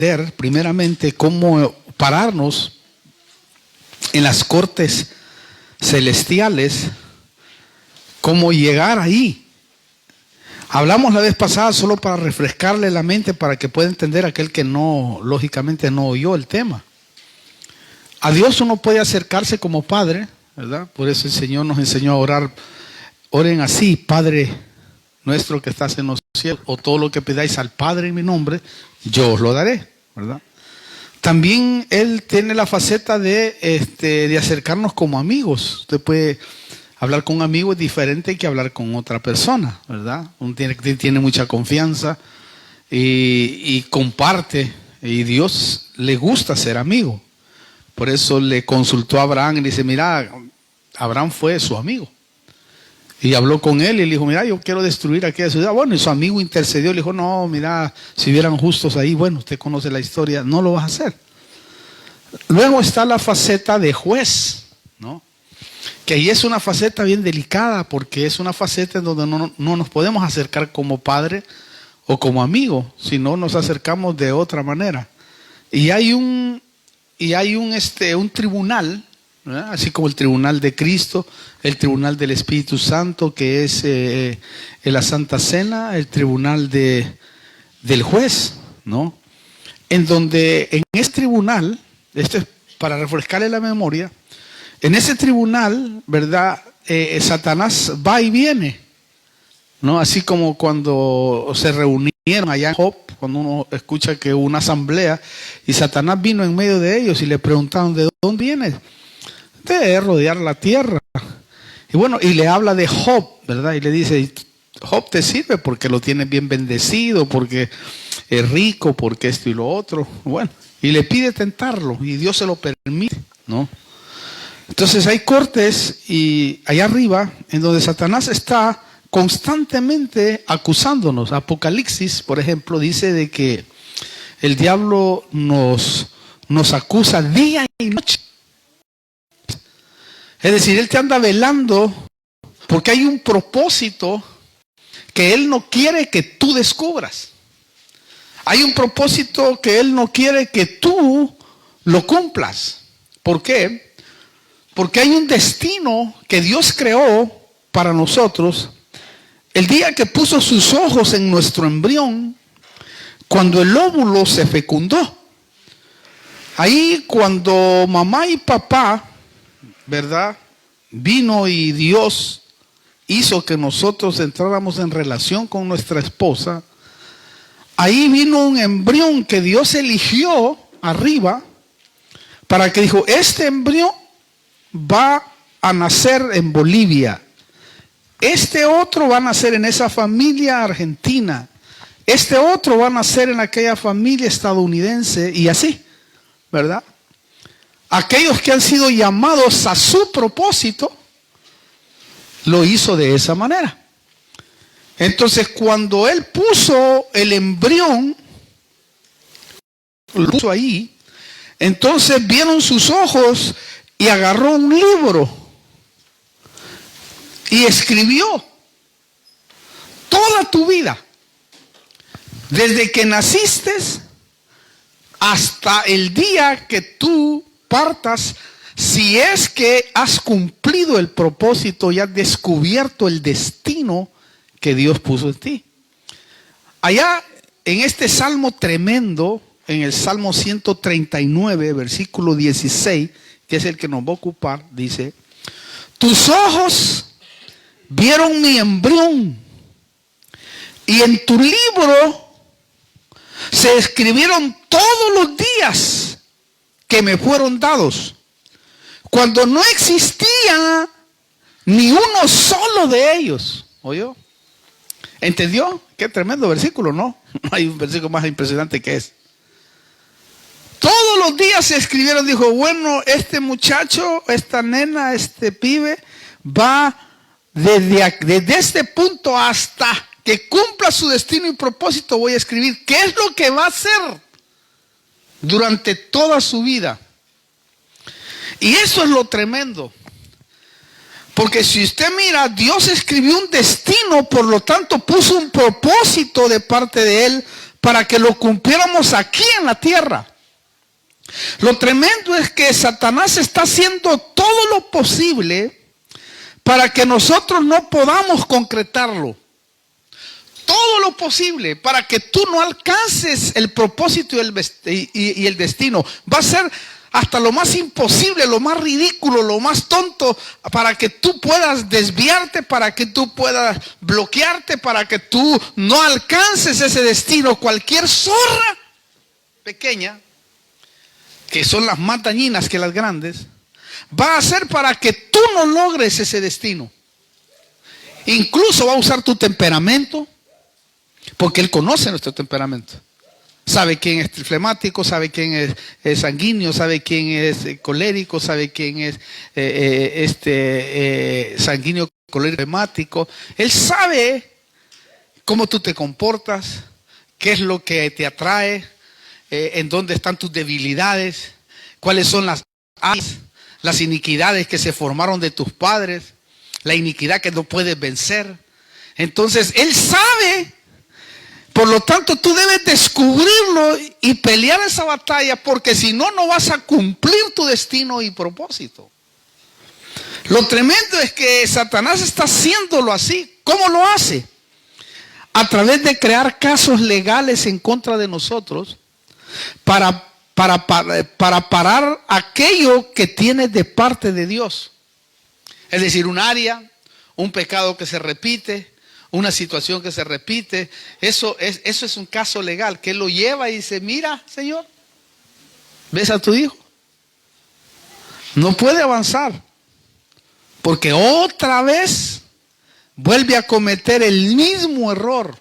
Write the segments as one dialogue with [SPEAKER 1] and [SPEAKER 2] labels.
[SPEAKER 1] entender primeramente cómo pararnos en las cortes celestiales, cómo llegar ahí. Hablamos la vez pasada solo para refrescarle la mente para que pueda entender aquel que no, lógicamente no oyó el tema. A Dios uno puede acercarse como padre, ¿verdad? Por eso el Señor nos enseñó a orar. Oren así: Padre nuestro que estás en los cielos, o todo lo que pidáis al Padre en mi nombre, yo os lo daré, ¿verdad? También Él tiene la faceta de acercarnos como amigos. Usted puede hablar con un amigo, es diferente que hablar con otra persona, ¿verdad? Uno tiene mucha confianza y comparte, y Dios le gusta ser amigo. Por eso le consultó a Abraham y le dice: mira, Abraham fue su amigo. Y habló con él y le dijo: mira, yo quiero destruir aquella ciudad. Bueno, y su amigo intercedió, le dijo: no, mira, si hubieran justos ahí, bueno, usted conoce la historia, no lo vas a hacer. Luego está la faceta de juez, ¿no? Que ahí es una faceta bien delicada, porque es una faceta en donde no nos podemos acercar como padre o como amigo, sino nos acercamos de otra manera. Y hay un tribunal, ¿verdad? Así como el tribunal de Cristo, el tribunal del Espíritu Santo, que es la Santa Cena, el tribunal del juez, ¿no? En donde en ese tribunal, esto es para refrescarle la memoria, en ese tribunal, ¿verdad? Satanás va y viene, ¿no? Así como cuando se reunieron allá en Job, cuando uno escucha que hubo una asamblea y Satanás vino en medio de ellos y le preguntaron: ¿de dónde vienes? De rodear la tierra. Y bueno, y le habla de Job, ¿verdad? Y le dice: Job te sirve porque lo tienes bien bendecido, porque es rico, porque esto y lo otro. Bueno, y le pide tentarlo y Dios se lo permite, ¿no? Entonces hay cortes y allá arriba en donde Satanás está constantemente acusándonos. Apocalipsis, por ejemplo, dice de que el diablo nos acusa día y noche. Es decir, él te anda velando porque hay un propósito que él no quiere que tú descubras. Hay un propósito que él no quiere que tú lo cumplas. ¿Por qué? Porque hay un destino que Dios creó para nosotros. El día que puso sus ojos en nuestro embrión, cuando el óvulo se fecundó, ahí cuando mamá y papá, ¿verdad?, vino y Dios hizo que nosotros entráramos en relación con nuestra esposa, ahí vino un embrión que Dios eligió arriba para que dijo: este embrión va a nacer en Bolivia, este otro va a nacer en esa familia argentina, este otro va a nacer en aquella familia estadounidense, y así, ¿verdad? Aquellos que han sido llamados a su propósito, lo hizo de esa manera. Entonces, cuando él puso el embrión, lo puso ahí, entonces vieron sus ojos y agarró un libro y escribió toda tu vida, desde que naciste hasta el día que tú partas, si es que has cumplido el propósito y has descubierto el destino que Dios puso en ti. Allá en este salmo tremendo, en el Salmo 139, versículo 16, que es el que nos va a ocupar, dice: tus ojos vieron mi embrión y en tu libro se escribieron todos los días que me fueron dados, cuando no existía ni uno solo de ellos. ¿Oyó? ¿Entendió? Qué tremendo versículo, ¿no? No hay un versículo más impresionante que es. Todos los días se escribieron, dijo: bueno, este muchacho, esta nena, este pibe va desde este punto hasta que cumpla su destino y propósito. Voy a escribir qué es lo que va a hacer durante toda su vida. Y eso es lo tremendo. Porque si usted mira, Dios escribió un destino, por lo tanto puso un propósito de parte de Él para que lo cumpliéramos aquí en la tierra. Lo tremendo es que Satanás está haciendo todo lo posible para que nosotros no podamos concretarlo. Todo lo posible para que tú no alcances el propósito y el destino. Va a ser hasta lo más imposible, lo más ridículo, lo más tonto, para que tú puedas desviarte, para que tú puedas bloquearte, para que tú no alcances ese destino. Cualquier zorra pequeña, que son las más dañinas que las grandes, va a ser para que tú no logres ese destino. Incluso va a usar tu temperamento, porque él conoce nuestro temperamento. Sabe quién es flemático, sabe quién es sanguíneo, sabe quién es colérico, sabe quién es sanguíneo, colérico, flemático. Él sabe cómo tú te comportas, qué es lo que te atrae, en dónde están tus debilidades, cuáles son las iniquidades que se formaron de tus padres, la iniquidad que no puedes vencer. Entonces, él sabe. Por lo tanto, tú debes descubrirlo y pelear esa batalla, porque si no, no vas a cumplir tu destino y propósito. Lo tremendo es que Satanás está haciéndolo así. ¿Cómo lo hace? A través de crear casos legales en contra de nosotros para parar aquello que tiene de parte de Dios. Es decir, un área, un pecado que se repite, una situación que se repite. Eso es un caso legal que él lo lleva y dice: mira, Señor, ¿ves a tu hijo? No puede avanzar porque otra vez vuelve a cometer el mismo error.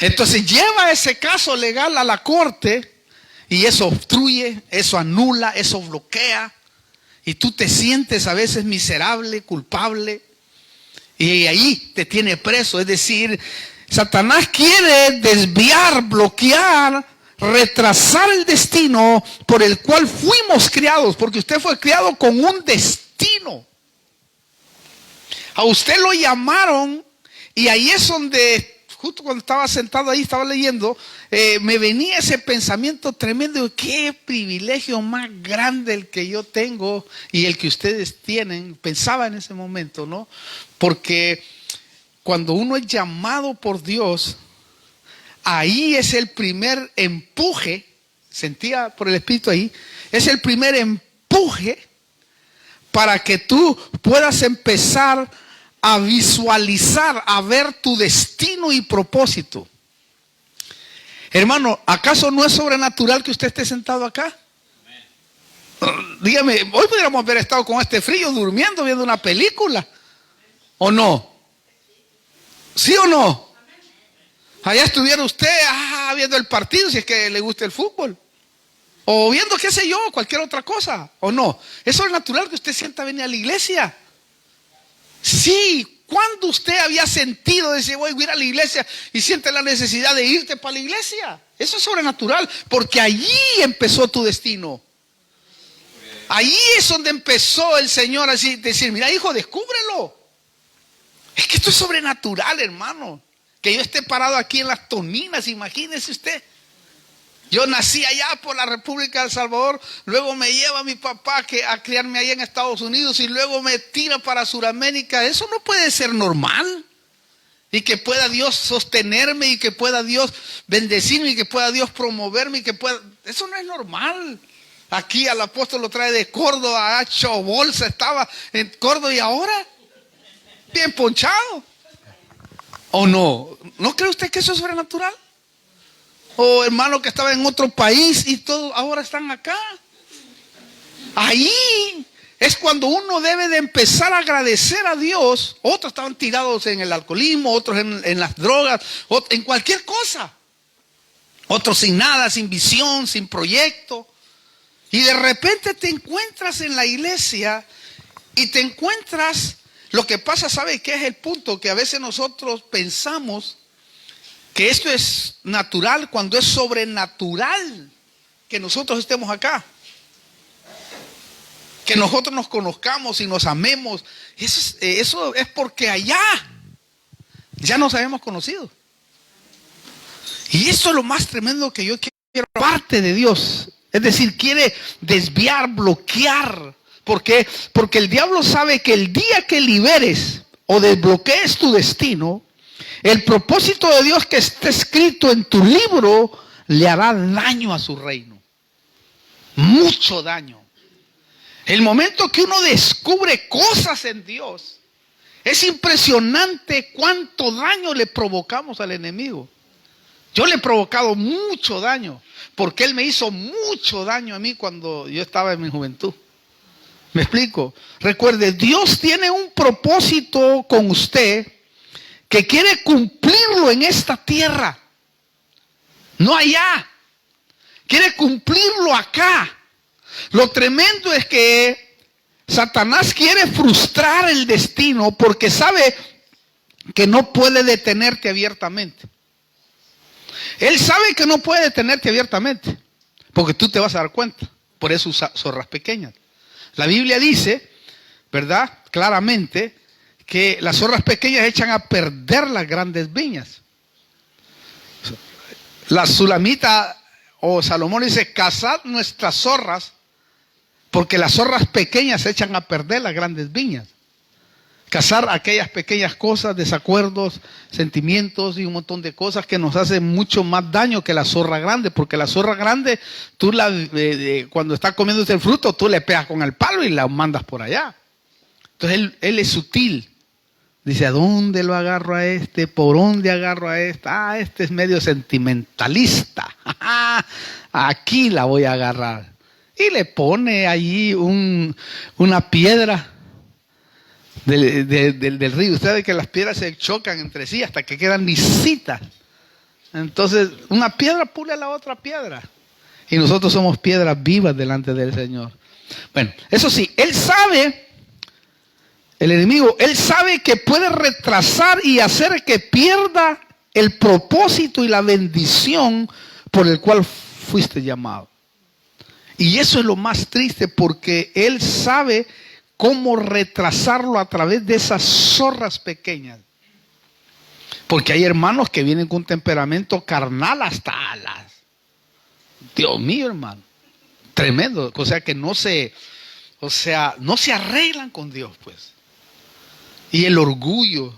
[SPEAKER 1] Entonces lleva ese caso legal a la corte y eso obstruye, eso anula, eso bloquea, y tú te sientes a veces miserable, culpable. Y ahí te tiene preso. Es decir, Satanás quiere desviar, bloquear, retrasar el destino por el cual fuimos criados. Porque usted fue criado con un destino. A usted lo llamaron, y ahí es donde, justo cuando estaba sentado ahí, estaba leyendo, me venía ese pensamiento tremendo: qué privilegio más grande el que yo tengo y el que ustedes tienen. Pensaba en ese momento, ¿no? Porque cuando uno es llamado por Dios, ahí es el primer empuje, sentía por el Espíritu ahí, es el primer empuje para que tú puedas empezar a visualizar, a ver tu destino y propósito. Hermano, ¿acaso no es sobrenatural que usted esté sentado acá? Dígame, hoy podríamos haber estado con este frío, durmiendo, viendo una película. ¿O no? ¿Sí o no? Allá estuviera usted viendo el partido, si es que le gusta el fútbol. O viendo, qué sé yo, cualquier otra cosa. ¿O no? ¿Es sobrenatural que usted sienta venir a la iglesia? Sí. ¿Cuándo usted había sentido decir: voy a ir a la iglesia, y siente la necesidad de irte para la iglesia? Eso es sobrenatural, porque allí empezó tu destino. Allí es donde empezó el Señor a decir: mira, hijo, descúbrelo. Es que esto es sobrenatural, hermano. Que yo esté parado aquí en las Toninas, imagínese usted. Yo nací allá por la República de El Salvador, luego me lleva mi papá a criarme allá en Estados Unidos, y luego me tira para Sudamérica. Eso no puede ser normal. Y que pueda Dios sostenerme, y que pueda Dios bendecirme, y que pueda Dios promoverme, y que pueda... Eso no es normal. Aquí al apóstol lo trae de Córdoba, ha hecho bolsa, estaba en Córdoba y ahora bien ponchado. ¿O no? ¿No cree usted que eso es sobrenatural? O hermano que estaba en otro país y todos ahora están acá. Ahí es cuando uno debe de empezar a agradecer a Dios. Otros estaban tirados en el alcoholismo, otros en las drogas, en cualquier cosa. Otros sin nada, sin visión, sin proyecto. Y de repente te encuentras en la iglesia y te encuentras... Lo que pasa, ¿sabe qué es el punto? Que a veces nosotros pensamos que esto es natural cuando es sobrenatural que nosotros estemos acá. Que nosotros nos conozcamos y nos amemos. Eso es porque allá ya nos habíamos conocido. Y eso es lo más tremendo que yo quiero, parte de Dios. Es decir, quiere desviar, bloquear. ¿Por qué? Porque el diablo sabe que el día que liberes o desbloquees tu destino, el propósito de Dios que está escrito en tu libro le hará daño a su reino. Mucho daño. El momento que uno descubre cosas en Dios, es impresionante cuánto daño le provocamos al enemigo. Yo le he provocado mucho daño, porque él me hizo mucho daño a mí cuando yo estaba en mi juventud. ¿Me explico? Recuerde, Dios tiene un propósito con usted que quiere cumplirlo en esta tierra, no allá. Quiere cumplirlo acá. Lo tremendo es que Satanás quiere frustrar el destino porque sabe que no puede detenerte abiertamente. Él sabe que no puede detenerte abiertamente porque tú te vas a dar cuenta. Por eso usa zorras pequeñas. La Biblia dice, ¿verdad? Claramente, que las zorras pequeñas echan a perder las grandes viñas. La Sulamita o Salomón dice, cazad nuestras zorras, porque las zorras pequeñas echan a perder las grandes viñas. Cazar aquellas pequeñas cosas, desacuerdos, sentimientos y un montón de cosas que nos hacen mucho más daño que la zorra grande, porque la zorra grande, tú cuando está comiéndose el fruto, tú le pegas con el palo y la mandas por allá. Entonces él es sutil. Dice, ¿a dónde lo agarro a este? ¿Por dónde agarro a este? Ah, este es medio sentimentalista. Aquí la voy a agarrar. Y le pone allí una piedra del río. Usted sabe que las piedras se chocan entre sí hasta que quedan lisitas. Entonces, una piedra pule a la otra piedra. Y nosotros somos piedras vivas delante del Señor. Bueno, eso sí, él sabe, el enemigo, él sabe que puede retrasar y hacer que pierda el propósito y la bendición por el cual fuiste llamado. Y eso es lo más triste, porque él sabe cómo retrasarlo a través de esas zorras pequeñas. Porque hay hermanos que vienen con temperamento carnal hasta alas. Dios mío, hermano. Tremendo. O sea que no se arreglan con Dios, pues. Y el orgullo,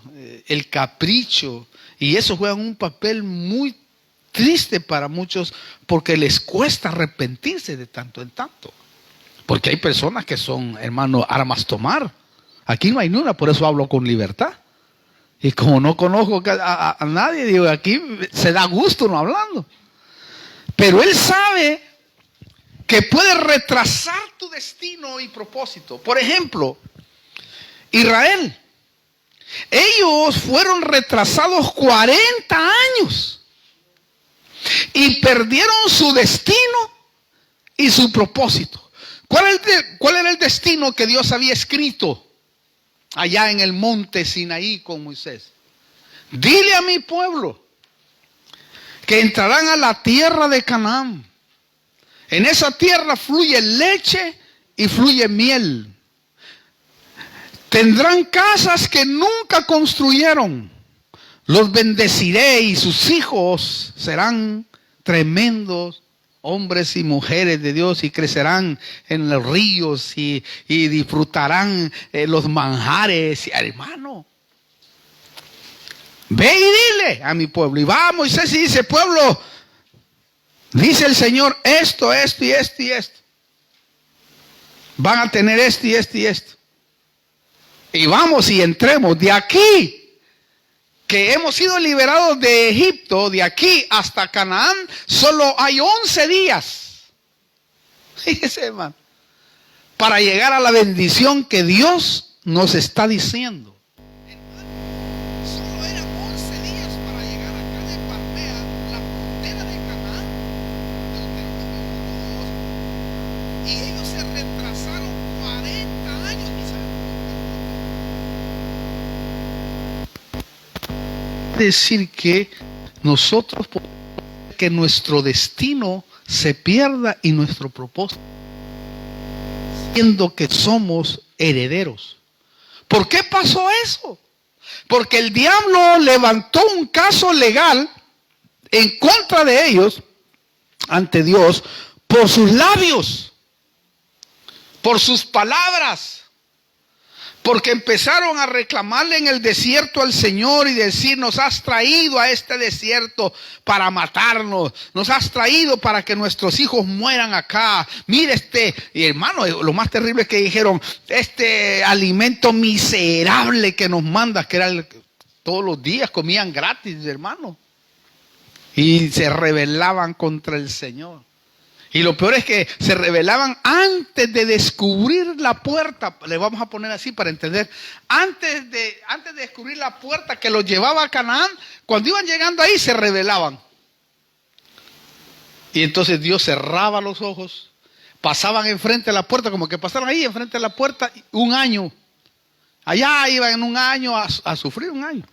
[SPEAKER 1] el capricho, y eso juegan un papel muy triste para muchos, porque les cuesta arrepentirse de tanto en tanto. Porque hay personas que son, hermano, armas tomar. Aquí no hay ni una, por eso hablo con libertad. Y como no conozco a nadie, digo, aquí se da gusto no hablando. Pero él sabe que puede retrasar tu destino y propósito. Por ejemplo, Israel. Ellos fueron retrasados 40 años. Y perdieron su destino y su propósito. ¿Cuál era el destino que Dios había escrito allá en el monte Sinaí con Moisés? Dile a mi pueblo que entrarán a la tierra de Canaán. En esa tierra fluye leche y fluye miel. Tendrán casas que nunca construyeron. Los bendeciré y sus hijos serán tremendos hombres y mujeres de Dios, y crecerán en los ríos y disfrutarán los manjares. Hermano, ve y dile a mi pueblo. Y va Moisés y dice, pueblo, dice el Señor esto, esto y esto y esto. Van a tener esto y esto y esto. Y vamos y entremos de aquí, que hemos sido liberados de Egipto, de aquí hasta Canaán, solo hay 11 días. Fíjese, hermano, para llegar a la bendición que Dios nos está diciendo. Solo eran 11 días para llegar acá de Parmea, la frontera de Canaán, y ellos se retrasaron 40 años. Decir que nosotros podemos que nuestro destino se pierda y nuestro propósito, siendo que somos herederos. ¿Por qué pasó eso? Porque el diablo levantó un caso legal en contra de ellos ante Dios por sus labios, por sus palabras. Porque empezaron a reclamarle en el desierto al Señor y decir: nos has traído a este desierto para matarnos, nos has traído para que nuestros hijos mueran acá. Mire y hermano, lo más terrible es que dijeron: este alimento miserable que nos mandas, que era todos los días comían gratis, hermano. Y se rebelaban contra el Señor. Y lo peor es que se rebelaban antes de descubrir la puerta. Le vamos a poner así para entender. Antes de descubrir la puerta que los llevaba a Canaán, cuando iban llegando ahí se rebelaban. Y entonces Dios cerraba los ojos. Pasaban enfrente de la puerta, como que pasaron ahí enfrente de la puerta un año. Allá iban en un año a sufrir un año.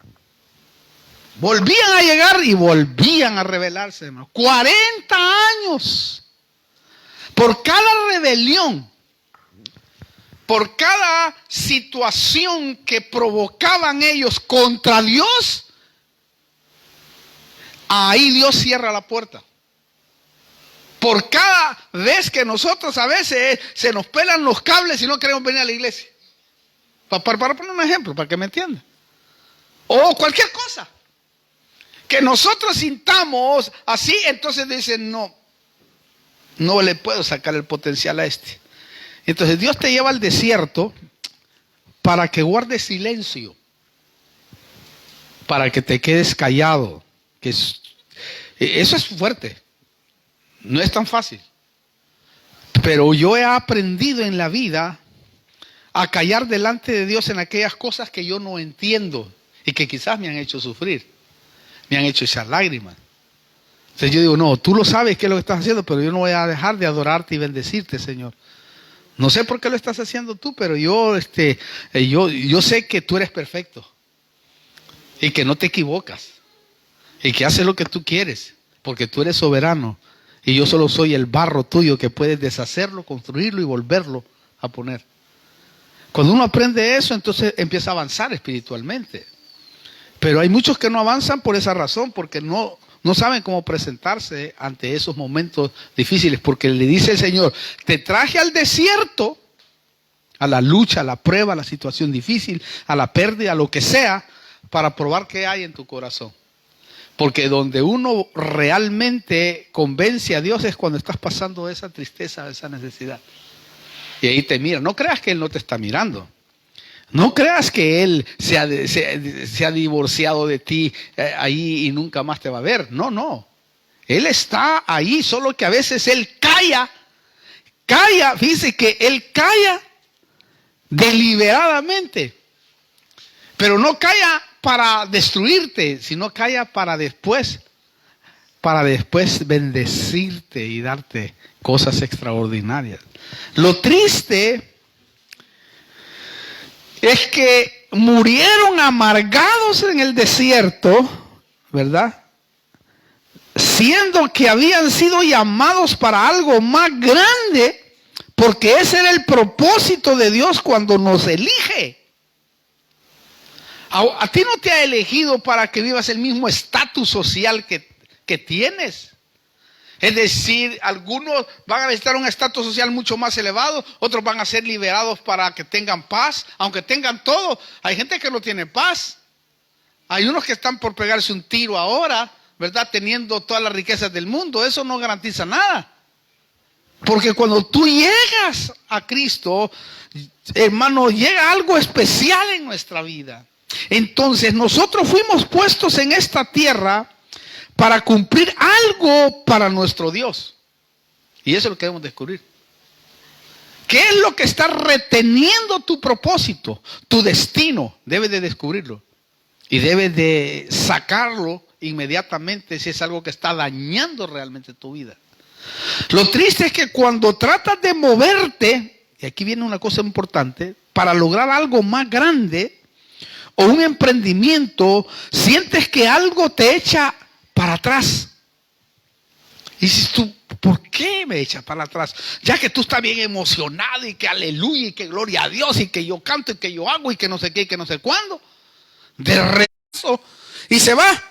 [SPEAKER 1] Volvían a llegar y volvían a rebelarse, hermano. 40 años. Por cada rebelión, por cada situación que provocaban ellos contra Dios, ahí Dios cierra la puerta. Por cada vez que nosotros a veces se nos pelan los cables y no queremos venir a la iglesia. Para poner un ejemplo, para que me entiendan. O cualquier cosa que nosotros sintamos así, entonces dicen: no le puedo sacar el potencial a este. Entonces Dios te lleva al desierto para que guardes silencio, para que te quedes callado. Eso es fuerte, no es tan fácil. Pero yo he aprendido en la vida a callar delante de Dios en aquellas cosas que yo no entiendo y que quizás me han hecho sufrir, me han hecho echar lágrimas. Entonces yo digo: no, tú lo sabes qué es lo que estás haciendo, pero yo no voy a dejar de adorarte y bendecirte, Señor. No sé por qué lo estás haciendo tú, pero yo sé que tú eres perfecto y que no te equivocas y que haces lo que tú quieres, porque tú eres soberano y yo solo soy el barro tuyo que puedes deshacerlo, construirlo y volverlo a poner. Cuando uno aprende eso, entonces empieza a avanzar espiritualmente. Pero hay muchos que no avanzan por esa razón, porque no saben cómo presentarse ante esos momentos difíciles, porque le dice el Señor: te traje al desierto, a la lucha, a la prueba, a la situación difícil, a la pérdida, a lo que sea, para probar qué hay en tu corazón. Porque donde uno realmente convence a Dios es cuando estás pasando esa tristeza, esa necesidad. Y ahí te mira. No creas que Él no te está mirando. No creas que Él se ha divorciado de ti ahí y nunca más te va a ver. No. Él está ahí, solo que a veces Él calla. Fíjese que Él calla deliberadamente. Pero no calla para destruirte, sino calla para después bendecirte y darte cosas extraordinarias. Lo triste es que murieron amargados en el desierto, ¿verdad? Siendo que habían sido llamados para algo más grande, porque ese era el propósito de Dios cuando nos elige. A ti no te ha elegido para que vivas el mismo estatus social que tienes. Es decir, algunos van a necesitar un estatus social mucho más elevado, otros van a ser liberados para que tengan paz, aunque tengan todo. Hay gente que no tiene paz. Hay unos que están por pegarse un tiro ahora, ¿verdad? Teniendo todas las riquezas del mundo. Eso no garantiza nada. Porque cuando tú llegas a Cristo, hermano, llega algo especial en nuestra vida. Entonces nosotros fuimos puestos en esta tierra para cumplir algo para nuestro Dios. Y eso es lo que debemos descubrir. ¿Qué es lo que está reteniendo tu propósito, tu destino? Debes de descubrirlo. Y debes de sacarlo inmediatamente si es algo que está dañando realmente tu vida. Lo triste es que cuando tratas de moverte, y aquí viene una cosa importante, para lograr algo más grande o un emprendimiento, sientes que algo te echa para atrás. Y dices tú: ¿por qué me echas para atrás? Ya que tú estás bien emocionado y que aleluya y que gloria a Dios y que yo canto y que yo hago y que no sé qué y que no sé cuándo. De rezo y se va.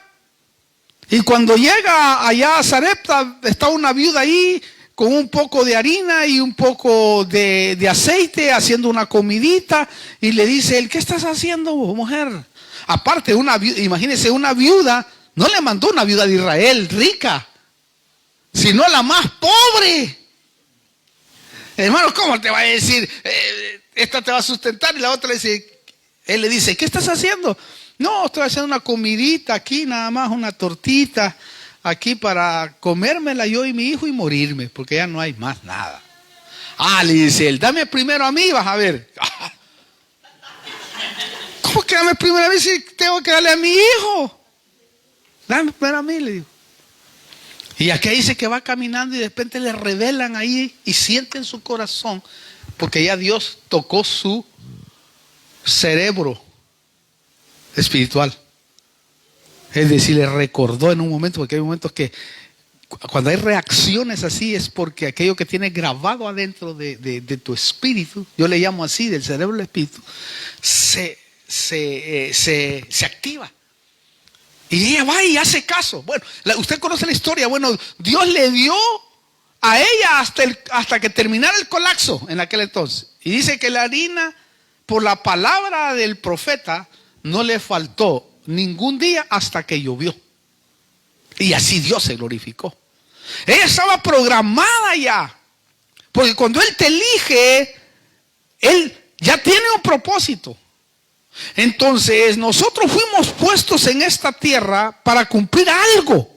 [SPEAKER 1] Y cuando llega allá a Sarepta, está una viuda ahí con un poco de harina y un poco de aceite, haciendo una comidita, y le dice él: ¿qué estás haciendo, mujer? Aparte, imagínense, una viuda, no le mandó una viuda de Israel rica, sino la más pobre. Hermano, ¿cómo te va a decir, esta te va a sustentar? Y la otra él le dice: ¿qué estás haciendo? No, estoy haciendo una comidita aquí, nada más, una tortita aquí para comérmela yo y mi hijo y morirme, porque ya no hay más nada. Le dice él: dame primero a mí, vas a ver. ¿Cómo que dame primero a mí si tengo que darle a mi hijo? Dame primero a mí, le digo. Y aquí dice que va caminando y de repente le revelan ahí y siente en su corazón, porque ya Dios tocó su cerebro espiritual. Es decir, le recordó en un momento, porque hay momentos que cuando hay reacciones así es porque aquello que tienes grabado adentro de tu espíritu, yo le llamo así, del cerebro del espíritu, se activa. Y ella va y hace caso. Bueno, usted conoce la historia. Bueno, Dios le dio a ella hasta que terminara el colapso en aquel entonces. Y dice que la harina, por la palabra del profeta, no le faltó ningún día hasta que llovió. Y así Dios se glorificó. Ella estaba programada ya. Porque cuando Él te elige, Él ya tiene un propósito. Entonces nosotros fuimos puestos en esta tierra para cumplir algo.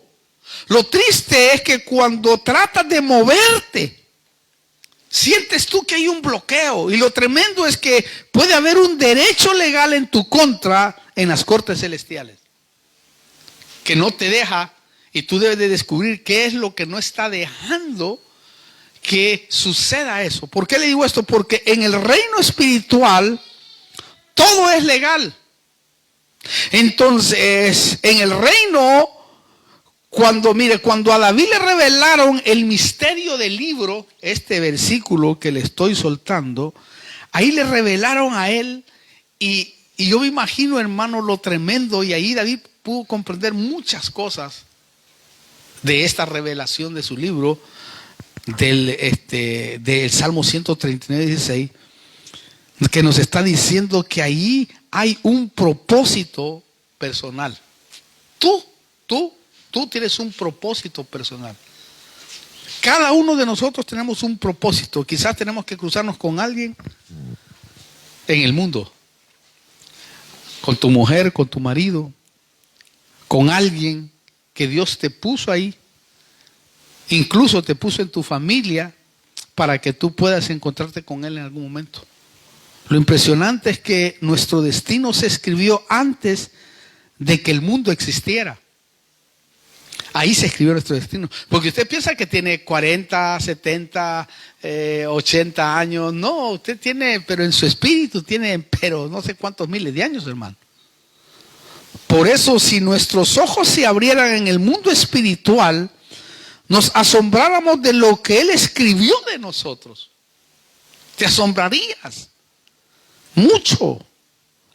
[SPEAKER 1] Lo triste es que cuando tratas de moverte, sientes tú que hay un bloqueo. Y lo tremendo es que puede haber un derecho legal en tu contra en las cortes celestiales, que no te deja, y tú debes de descubrir qué es lo que no está dejando que suceda eso. ¿Por qué le digo esto? Porque en el reino espiritual todo es legal. Entonces, en el reino, cuando a David le revelaron el misterio del libro, este versículo que le estoy soltando, ahí le revelaron a él, y yo me imagino, hermano, lo tremendo, y ahí David pudo comprender muchas cosas de esta revelación de su libro, del Salmo 139, 16, que nos está diciendo que ahí hay un propósito personal. Tú tienes un propósito personal. Cada uno de nosotros tenemos un propósito. Quizás tenemos que cruzarnos con alguien en el mundo, con tu mujer, con tu marido, con alguien que Dios te puso ahí, incluso te puso en tu familia para que tú puedas encontrarte con Él en algún momento. Lo impresionante es que nuestro destino se escribió antes de que el mundo existiera. Ahí se escribió nuestro destino. Porque usted piensa que tiene 40, 70, 80 años. No, usted tiene, pero en su espíritu tiene, pero no sé cuántos miles de años, hermano. Por eso, si nuestros ojos se abrieran en el mundo espiritual, nos asombráramos de lo que Él escribió de nosotros. Te asombrarías mucho.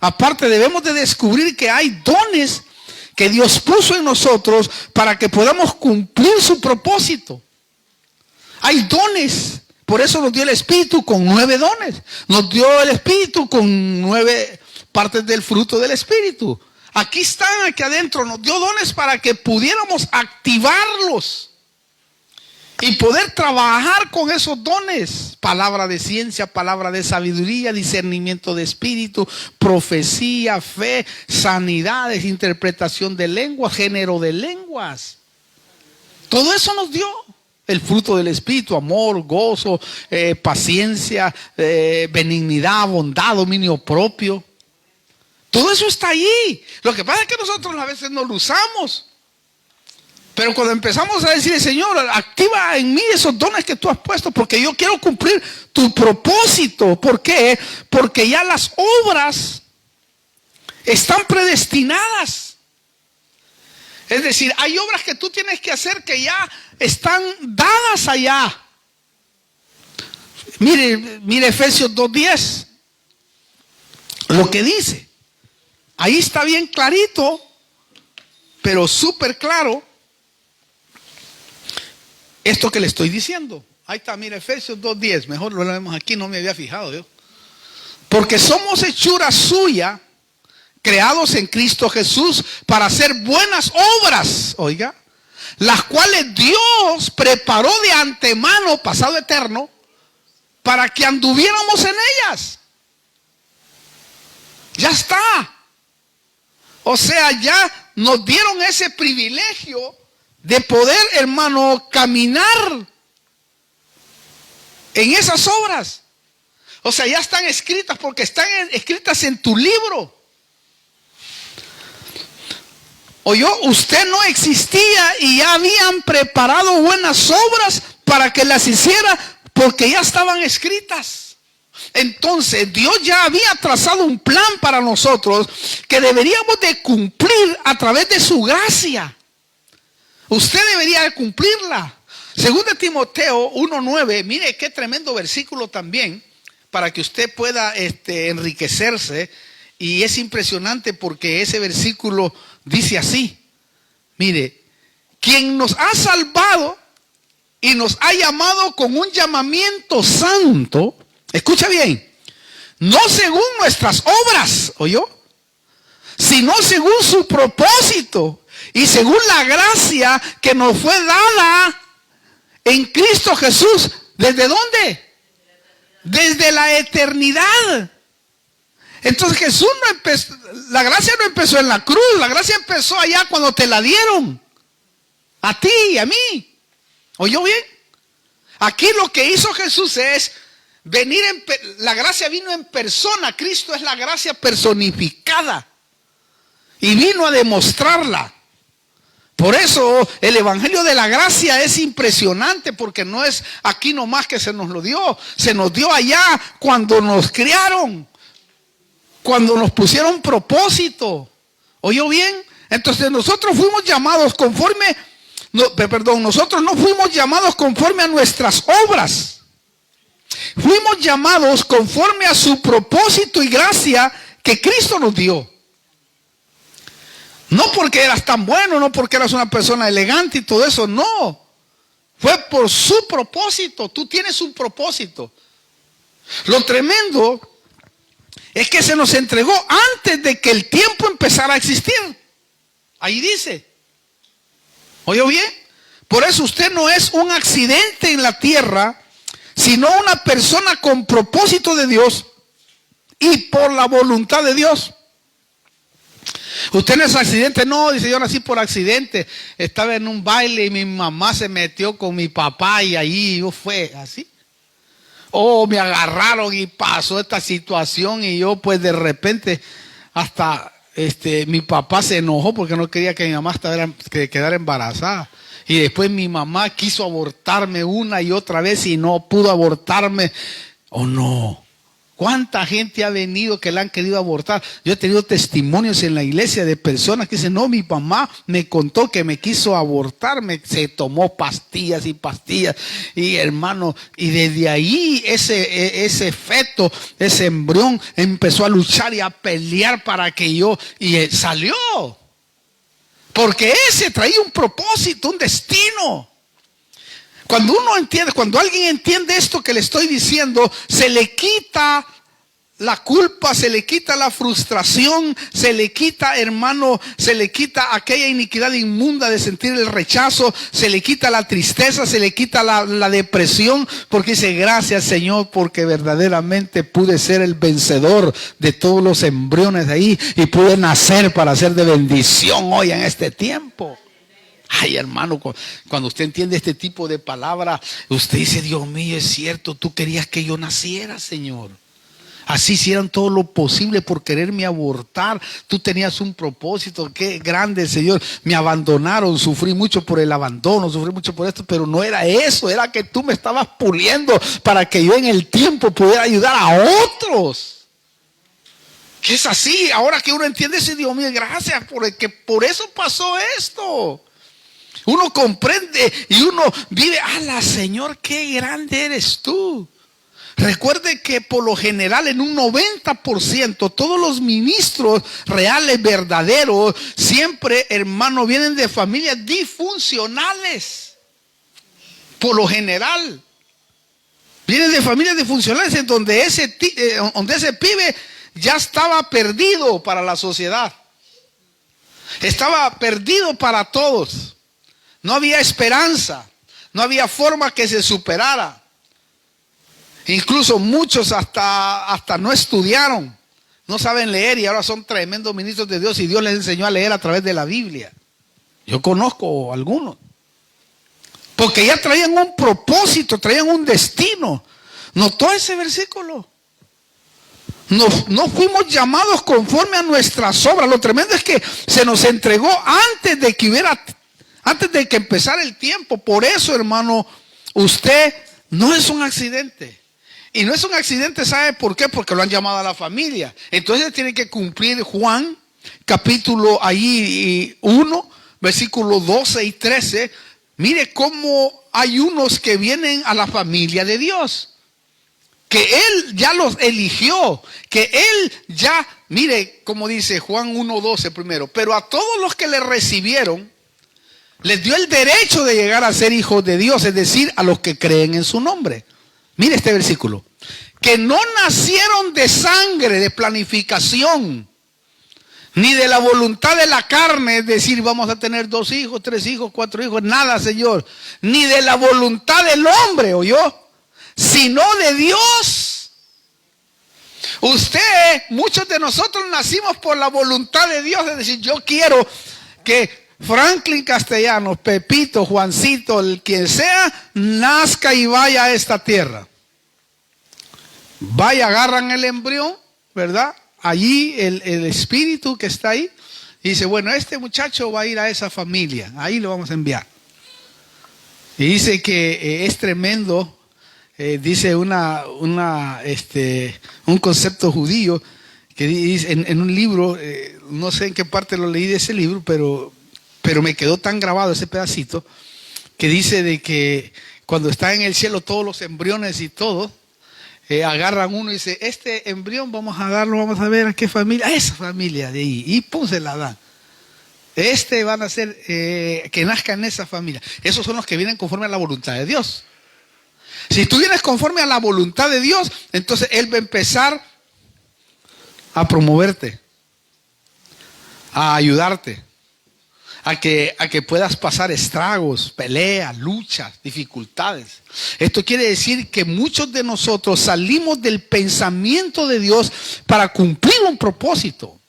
[SPEAKER 1] Aparte, debemos de descubrir que hay dones que Dios puso en nosotros para que podamos cumplir su propósito. Hay dones. Por eso nos dio el Espíritu con 9 dones. Nos dio el Espíritu con 9 partes del fruto del Espíritu. Aquí están, aquí adentro. Nos dio dones para que pudiéramos activarlos y poder trabajar con esos dones. Palabra de ciencia, palabra de sabiduría, discernimiento de espíritu, profecía, fe, sanidades, interpretación de lenguas, género de lenguas. Todo eso nos dio el fruto del espíritu: amor, gozo, paciencia, benignidad, bondad, dominio propio. Todo eso está allí. Lo que pasa es que nosotros a veces no lo usamos. Pero cuando empezamos a decirle: Señor, activa en mí esos dones que tú has puesto, porque yo quiero cumplir tu propósito. ¿Por qué? Porque ya las obras están predestinadas. Es decir, hay obras que tú tienes que hacer que ya están dadas allá. Mire Efesios 2:10. Lo que dice. Ahí está bien clarito, pero súper claro. esto que le estoy diciendo. Ahí está, mira, Efesios 2:10. Mejor lo leemos aquí, no me había fijado yo. Porque somos hechura suya, creados en Cristo Jesús para hacer buenas obras, oiga, las cuales Dios preparó de antemano, pasado eterno, para que anduviéramos en ellas. Ya está. O sea, ya nos dieron ese privilegio de poder, hermano, caminar en esas obras. O sea, ya están escritas porque están escritas en tu libro. Oyó, usted no existía y ya habían preparado buenas obras para que las hiciera porque ya estaban escritas. Entonces Dios ya había trazado un plan para nosotros que deberíamos de cumplir a través de su gracia. Usted debería de cumplirla. Según de Timoteo 1:9, mire qué tremendo versículo también, para que usted pueda enriquecerse. Y es impresionante porque ese versículo dice así, mire, quien nos ha salvado y nos ha llamado con un llamamiento santo, escucha bien, no según nuestras obras, ¿oyó? Sino según su propósito y según la gracia que nos fue dada en Cristo Jesús. ¿Desde dónde? Desde la eternidad. Entonces Jesús no empezó, la gracia no empezó en la cruz, la gracia empezó allá cuando te la dieron. A ti y a mí. ¿Oyó bien? Aquí lo que hizo Jesús es venir la gracia vino en persona. Cristo es la gracia personificada. Y vino a demostrarla. Por eso el evangelio de la gracia es impresionante, porque no es aquí nomás que se nos lo dio. Se nos dio allá cuando nos criaron, cuando nos pusieron propósito. ¿Oyó bien? Entonces nosotros fuimos llamados nosotros no fuimos llamados conforme a nuestras obras. Fuimos llamados conforme a su propósito y gracia que Cristo nos dio. No porque eras tan bueno, no porque eras una persona elegante y todo eso, no. Fue por su propósito. Tú tienes un propósito. Lo tremendo es que se nos entregó antes de que el tiempo empezara a existir. Ahí dice. ¿Oyó bien? Por eso usted no es un accidente en la tierra, sino una persona con propósito de Dios y por la voluntad de Dios. Usted no es accidente, no, dice, yo nací por accidente. Estaba en un baile y mi mamá se metió con mi papá y ahí yo fue así. Oh, me agarraron y pasó esta situación y yo pues de repente hasta mi papá se enojó porque no quería que mi mamá quedara embarazada. Y después mi mamá quiso abortarme una y otra vez y no pudo abortarme. Oh no. ¿Cuánta gente ha venido que la han querido abortar? Yo he tenido testimonios en la iglesia de personas que dicen, no, mi mamá me contó que me quiso abortarme, se tomó pastillas y pastillas, y hermano, y desde ahí ese feto, ese embrión empezó a luchar y a pelear para que y salió. Porque ese traía un propósito, un destino. Cuando uno entiende, cuando alguien entiende esto que le estoy diciendo, se le quita la culpa, se le quita la frustración, se le quita, hermano, se le quita aquella iniquidad inmunda de sentir el rechazo, se le quita la tristeza, se le quita la depresión, porque dice, gracias Señor, porque verdaderamente pude ser el vencedor de todos los embriones de ahí y pude nacer para ser de bendición hoy en este tiempo. Ay, hermano, cuando usted entiende este tipo de palabra, usted dice, Dios mío, es cierto, tú querías que yo naciera, Señor. Así hicieron todo lo posible por quererme abortar. Tú tenías un propósito, qué grande, Señor. Me abandonaron, sufrí mucho por el abandono, sufrí mucho por esto, pero no era eso, era que tú me estabas puliendo para que yo en el tiempo pudiera ayudar a otros. Que es así, ahora que uno entiende eso, Dios mío, gracias, porque por eso pasó esto. Uno comprende y uno vive, ¡ala, Señor, qué grande eres tú! Recuerde que por lo general en un 90% todos los ministros reales, verdaderos, siempre, hermano, vienen de familias disfuncionales. Por lo general, vienen de familias disfuncionales en donde ese pibe ya estaba perdido para la sociedad. Estaba perdido para todos. No había esperanza. No había forma que se superara. Incluso muchos hasta no estudiaron. No saben leer y ahora son tremendos ministros de Dios y Dios les enseñó a leer a través de la Biblia. Yo conozco algunos. Porque ya traían un propósito, traían un destino. ¿Notó ese versículo? No fuimos llamados conforme a nuestras obras. Lo tremendo es que se nos entregó antes de que empezara el tiempo. Por eso, hermano, usted no es un accidente. Y no es un accidente, ¿sabe por qué? Porque lo han llamado a la familia. Entonces tiene que cumplir Juan, capítulo 1, versículos 12 y 13. Mire cómo hay unos que vienen a la familia de Dios. Que Él ya los eligió. Que Él ya, mire como dice Juan 1:12 primero. Pero a todos los que le recibieron, les dio el derecho de llegar a ser hijos de Dios. Es decir, a los que creen en su nombre. Mire este versículo. Que no nacieron de sangre, de planificación, ni de la voluntad de la carne, es decir, vamos a tener 2 hijos, 3 hijos, 4 hijos, nada, Señor. Ni de la voluntad del hombre, ¿oyó? Sino de Dios. Muchos de nosotros nacimos por la voluntad de Dios, es decir, yo quiero que Franklin Castellanos, Pepito, Juancito, el quien sea, nazca y vaya a esta tierra. Vaya, agarran el embrión, ¿verdad? Allí el espíritu que está ahí, y dice, bueno, este muchacho va a ir a esa familia, ahí lo vamos a enviar. Y dice que es tremendo, dice un concepto judío, que dice en un libro, no sé en qué parte lo leí de ese libro, pero me quedó tan grabado ese pedacito, que dice de que cuando está en el cielo todos los embriones y todo, agarran uno y dice, este embrión vamos a darlo, vamos a ver a qué familia, a esa familia de ahí, y pum, se la dan. Van a ser, que nazca en esa familia. Esos son los que vienen conforme a la voluntad de Dios. Si tú vienes conforme a la voluntad de Dios, entonces Él va a empezar a promoverte, a ayudarte, a que puedas pasar estragos, peleas, luchas, dificultades. Esto quiere decir que muchos de nosotros salimos del pensamiento de Dios para cumplir un propósito.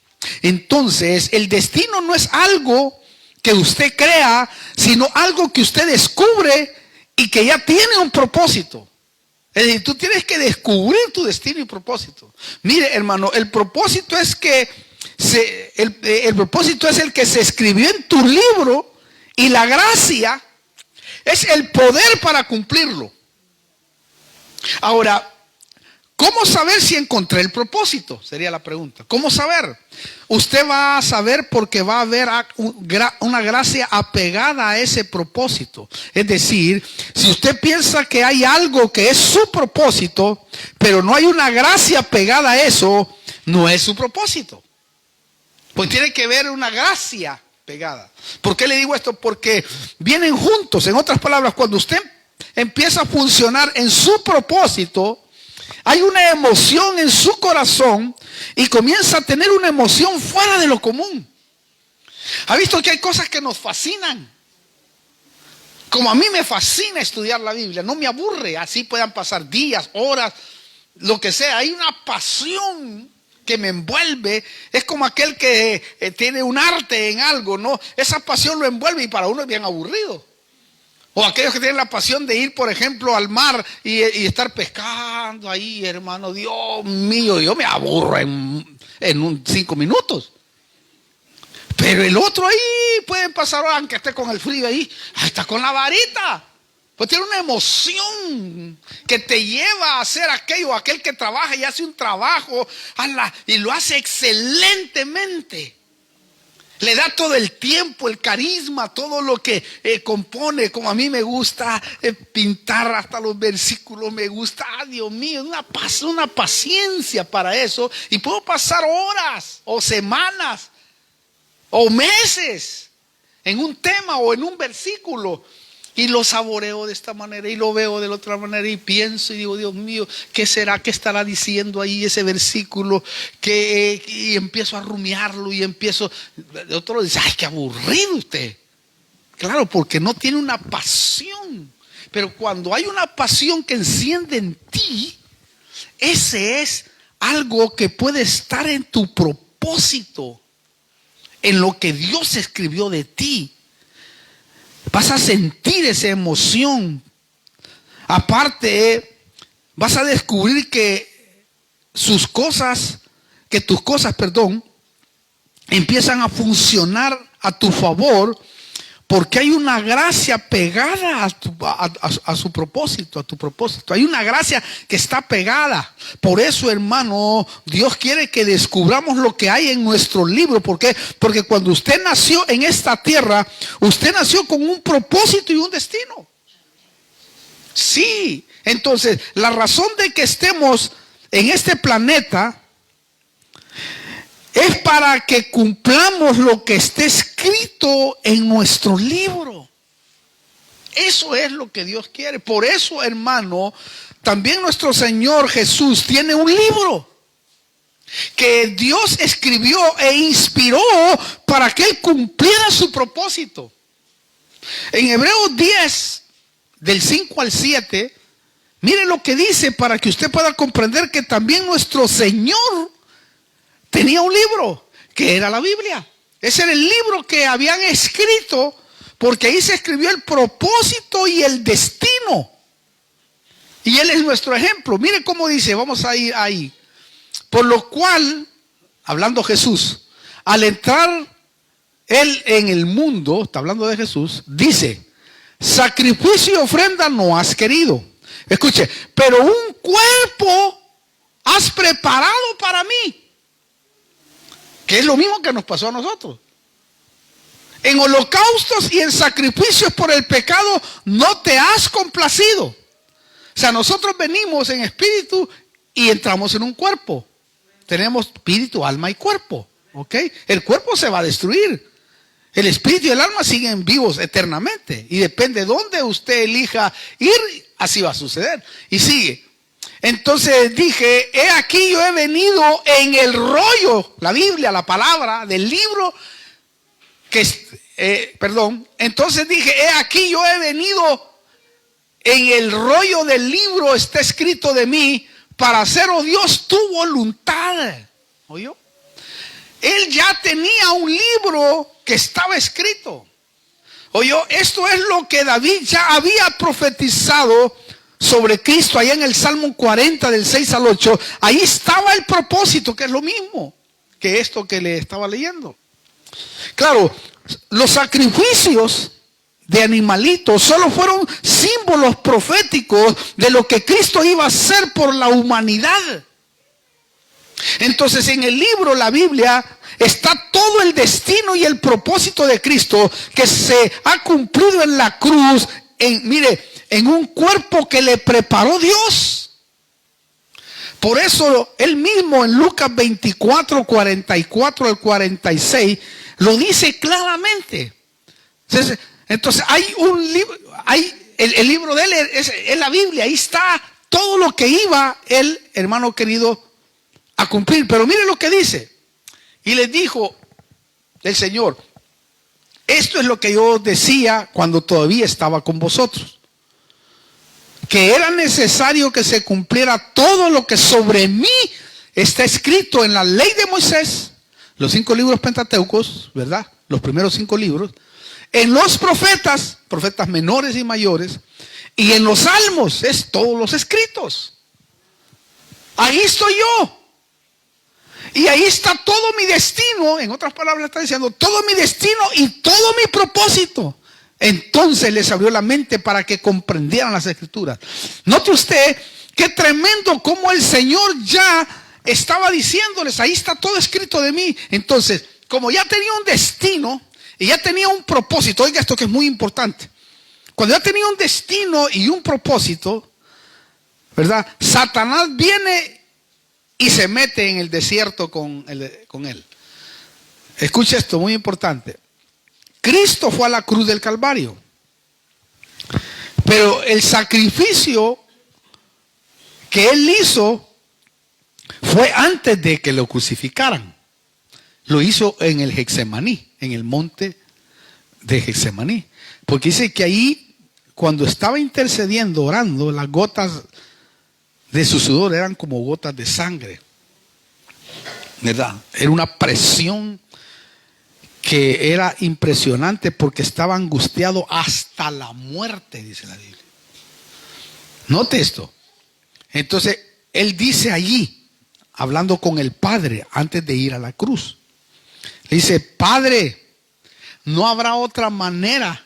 [SPEAKER 1] Entonces, el destino no es algo que usted crea, sino algo que usted descubre y que ya tiene un propósito. Es decir, tú tienes que descubrir tu destino y propósito. Mire, hermano, el propósito es el propósito es el que se escribió en tu libro, y la gracia es el poder para cumplirlo. Ahora, ¿cómo saber si encontré el propósito? Sería la pregunta. ¿Cómo saber? Usted va a saber porque va a haber una gracia apegada a ese propósito. Es decir, si usted piensa que hay algo que es su propósito, pero no hay una gracia pegada a eso, no es su propósito. Pues tiene que haber una gracia pegada. ¿Por qué le digo esto? Porque vienen juntos. En otras palabras, cuando usted empieza a funcionar en su propósito, hay una emoción en su corazón y comienza a tener una emoción fuera de lo común. ¿Ha visto que hay cosas que nos fascinan? Como a mí me fascina estudiar la Biblia, no me aburre, así puedan pasar días, horas, lo que sea. Hay una pasión que me envuelve. Es como aquel que tiene un arte en algo, ¿no? Esa pasión lo envuelve y para uno es bien aburrido. O aquellos que tienen la pasión de ir, por ejemplo, al mar y estar pescando ahí, hermano. Dios mío, yo me aburro en 5 minutos. Pero el otro ahí puede pasar, aunque esté con el frío ahí está con la varita. Pues tiene una emoción que te lleva a hacer aquello, aquel que trabaja y hace un trabajo y lo hace excelentemente. Le da todo el tiempo, el carisma, todo lo que compone. Como a mí me gusta pintar hasta los versículos, me gusta, Dios mío, una paciencia para eso. Y puedo pasar horas o semanas o meses en un tema o en un versículo. Y lo saboreo de esta manera y lo veo de la otra manera y pienso y digo, Dios mío, ¿qué será? ¿Qué estará diciendo ahí ese versículo? Y empiezo a rumiarlo y empiezo, el otro dice, ay, qué aburrido usted. Claro, porque no tiene una pasión. Pero cuando hay una pasión que enciende en ti, ese es algo que puede estar en tu propósito, en lo que Dios escribió de ti. Vas a sentir esa emoción. Aparte, vas a descubrir que tus cosas, empiezan a funcionar a tu favor, porque hay una gracia pegada a su propósito, a tu propósito. Hay una gracia que está pegada. Por eso, hermano, Dios quiere que descubramos lo que hay en nuestro libro. ¿Por qué? Porque cuando usted nació en esta tierra, usted nació con un propósito y un destino. Sí. Entonces, la razón de que estemos en este planeta es para que cumplamos lo que está escrito en nuestro libro. Eso es lo que Dios quiere. Por eso, hermano, también nuestro Señor Jesús tiene un libro que Dios escribió e inspiró para que Él cumpliera su propósito. En Hebreos 10, del 5 al 7, mire lo que dice para que usted pueda comprender que también nuestro Señor tenía un libro, que era la Biblia. Ese era el libro que habían escrito, porque ahí se escribió el propósito y el destino. Y Él es nuestro ejemplo. Mire cómo dice, vamos a ir ahí. Por lo cual, hablando Jesús, al entrar Él en el mundo, está hablando de Jesús, dice, sacrificio y ofrenda no has querido. Escuche, pero un cuerpo has preparado para mí. Que es lo mismo que nos pasó a nosotros. En holocaustos y en sacrificios por el pecado no te has complacido. O sea, nosotros venimos en espíritu y entramos en un cuerpo. Tenemos espíritu, alma y cuerpo. ¿Ok? El cuerpo se va a destruir. El espíritu y el alma siguen vivos eternamente. Y depende de dónde usted elija ir, así va a suceder. Y sigue. Entonces dije, he aquí yo he venido en el rollo, la Biblia, la palabra del libro, entonces dije, he aquí yo he venido en el rollo del libro, está escrito de mí, para hacer, oh Dios, tu voluntad. ¿Oyó? Él ya tenía un libro que estaba escrito. ¿Oyó? Esto es lo que David ya había profetizado sobre Cristo, allá en el Salmo 40 del 6 al 8, ahí estaba el propósito, que es lo mismo que esto que le estaba leyendo. Claro, los sacrificios de animalitos solo fueron símbolos proféticos de lo que Cristo iba a hacer por la humanidad. Entonces, en el libro, la Biblia, está todo el destino y el propósito de Cristo que se ha cumplido en la cruz, en un cuerpo que le preparó Dios. Por eso Él mismo en Lucas 24, 44 al 46 lo dice claramente. Entonces hay un libro, el libro de Él es la Biblia. Ahí está todo lo que iba Él, hermano querido, a cumplir. Pero mire lo que dice. Y les dijo el Señor, esto es lo que yo decía cuando todavía estaba con vosotros, que era necesario que se cumpliera todo lo que sobre mí está escrito en la ley de Moisés, los 5 libros pentateucos, ¿verdad? Los primeros 5 libros, en los profetas menores y mayores, y en los salmos, es todos los escritos. Ahí estoy yo. Y ahí está todo mi destino. En otras palabras está diciendo, todo mi destino y todo mi propósito. Entonces les abrió la mente para que comprendieran las escrituras. Note usted qué tremendo como el Señor ya estaba diciéndoles, ahí está todo escrito de mí. Entonces, como ya tenía un destino y ya tenía un propósito, oiga esto que es muy importante. Cuando ya tenía un destino y un propósito, ¿verdad? Satanás viene y se mete en el desierto con él. Escuche esto, muy importante. Cristo fue a la cruz del Calvario. Pero el sacrificio que él hizo fue antes de que lo crucificaran. Lo hizo en el Getsemaní, en el monte de Getsemaní. Porque dice que ahí, cuando estaba intercediendo, orando, las gotas de su sudor eran como gotas de sangre, ¿verdad? Era una presión que era impresionante porque estaba angustiado hasta la muerte, dice la Biblia. Note esto. Entonces, él dice allí, hablando con el Padre antes de ir a la cruz, le dice: Padre, ¿no habrá otra manera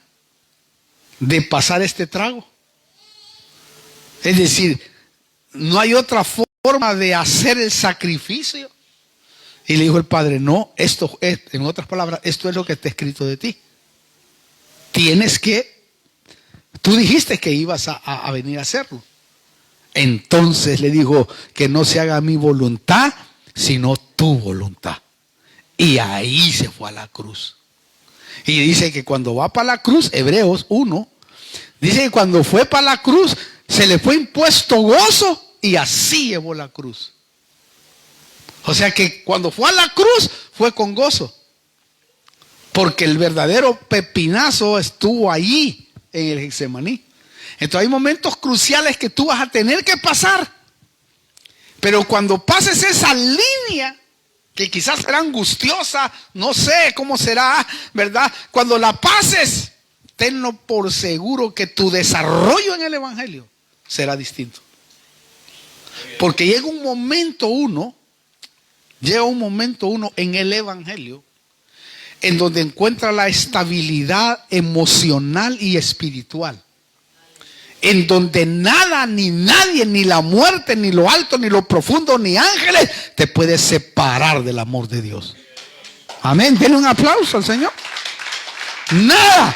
[SPEAKER 1] de pasar este trago? Es decir, ¿no hay otra forma de hacer el sacrificio? Y le dijo el Padre: no, esto es, en otras palabras, esto es lo que está escrito de ti. Tú dijiste que ibas a venir a hacerlo. Entonces le dijo: que no se haga mi voluntad, sino tu voluntad. Y ahí se fue a la cruz. Y dice que cuando va para la cruz, Hebreos 1, dice que cuando fue para la cruz, se le fue impuesto gozo y así llevó la cruz. O sea que cuando fue a la cruz, fue con gozo. Porque el verdadero pepinazo estuvo allí en el Getsemaní. Entonces hay momentos cruciales que tú vas a tener que pasar. Pero cuando pases esa línea, que quizás será angustiosa, no sé cómo será, ¿verdad? Cuando la pases, tenlo por seguro que tu desarrollo en el Evangelio será distinto. Porque llega un momento uno en el Evangelio en donde encuentra la estabilidad emocional y espiritual, en donde nada ni nadie, ni la muerte, ni lo alto, ni lo profundo, ni ángeles te puede separar del amor de Dios. Amén. Denle un aplauso al Señor. Nada.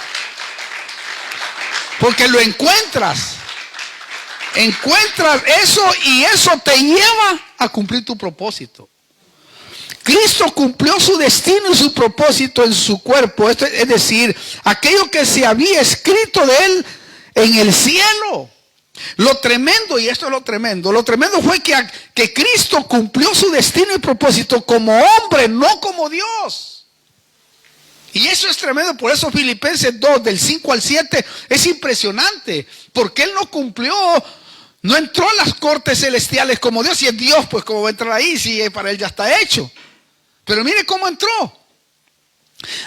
[SPEAKER 1] Porque lo encuentras eso, y eso te lleva a cumplir tu propósito. Cristo cumplió su destino y su propósito en su cuerpo. Esto es decir, aquello que se había escrito de él en el cielo. Lo tremendo, y esto es lo tremendo fue que Cristo cumplió su destino y propósito como hombre, no como Dios. Y eso es tremendo. Por eso Filipenses 2, del 5 al 7, es impresionante. Porque él no entró a las cortes celestiales como Dios. Si es Dios, pues cómo va a entrar ahí, si para él ya está hecho. Pero mire cómo entró.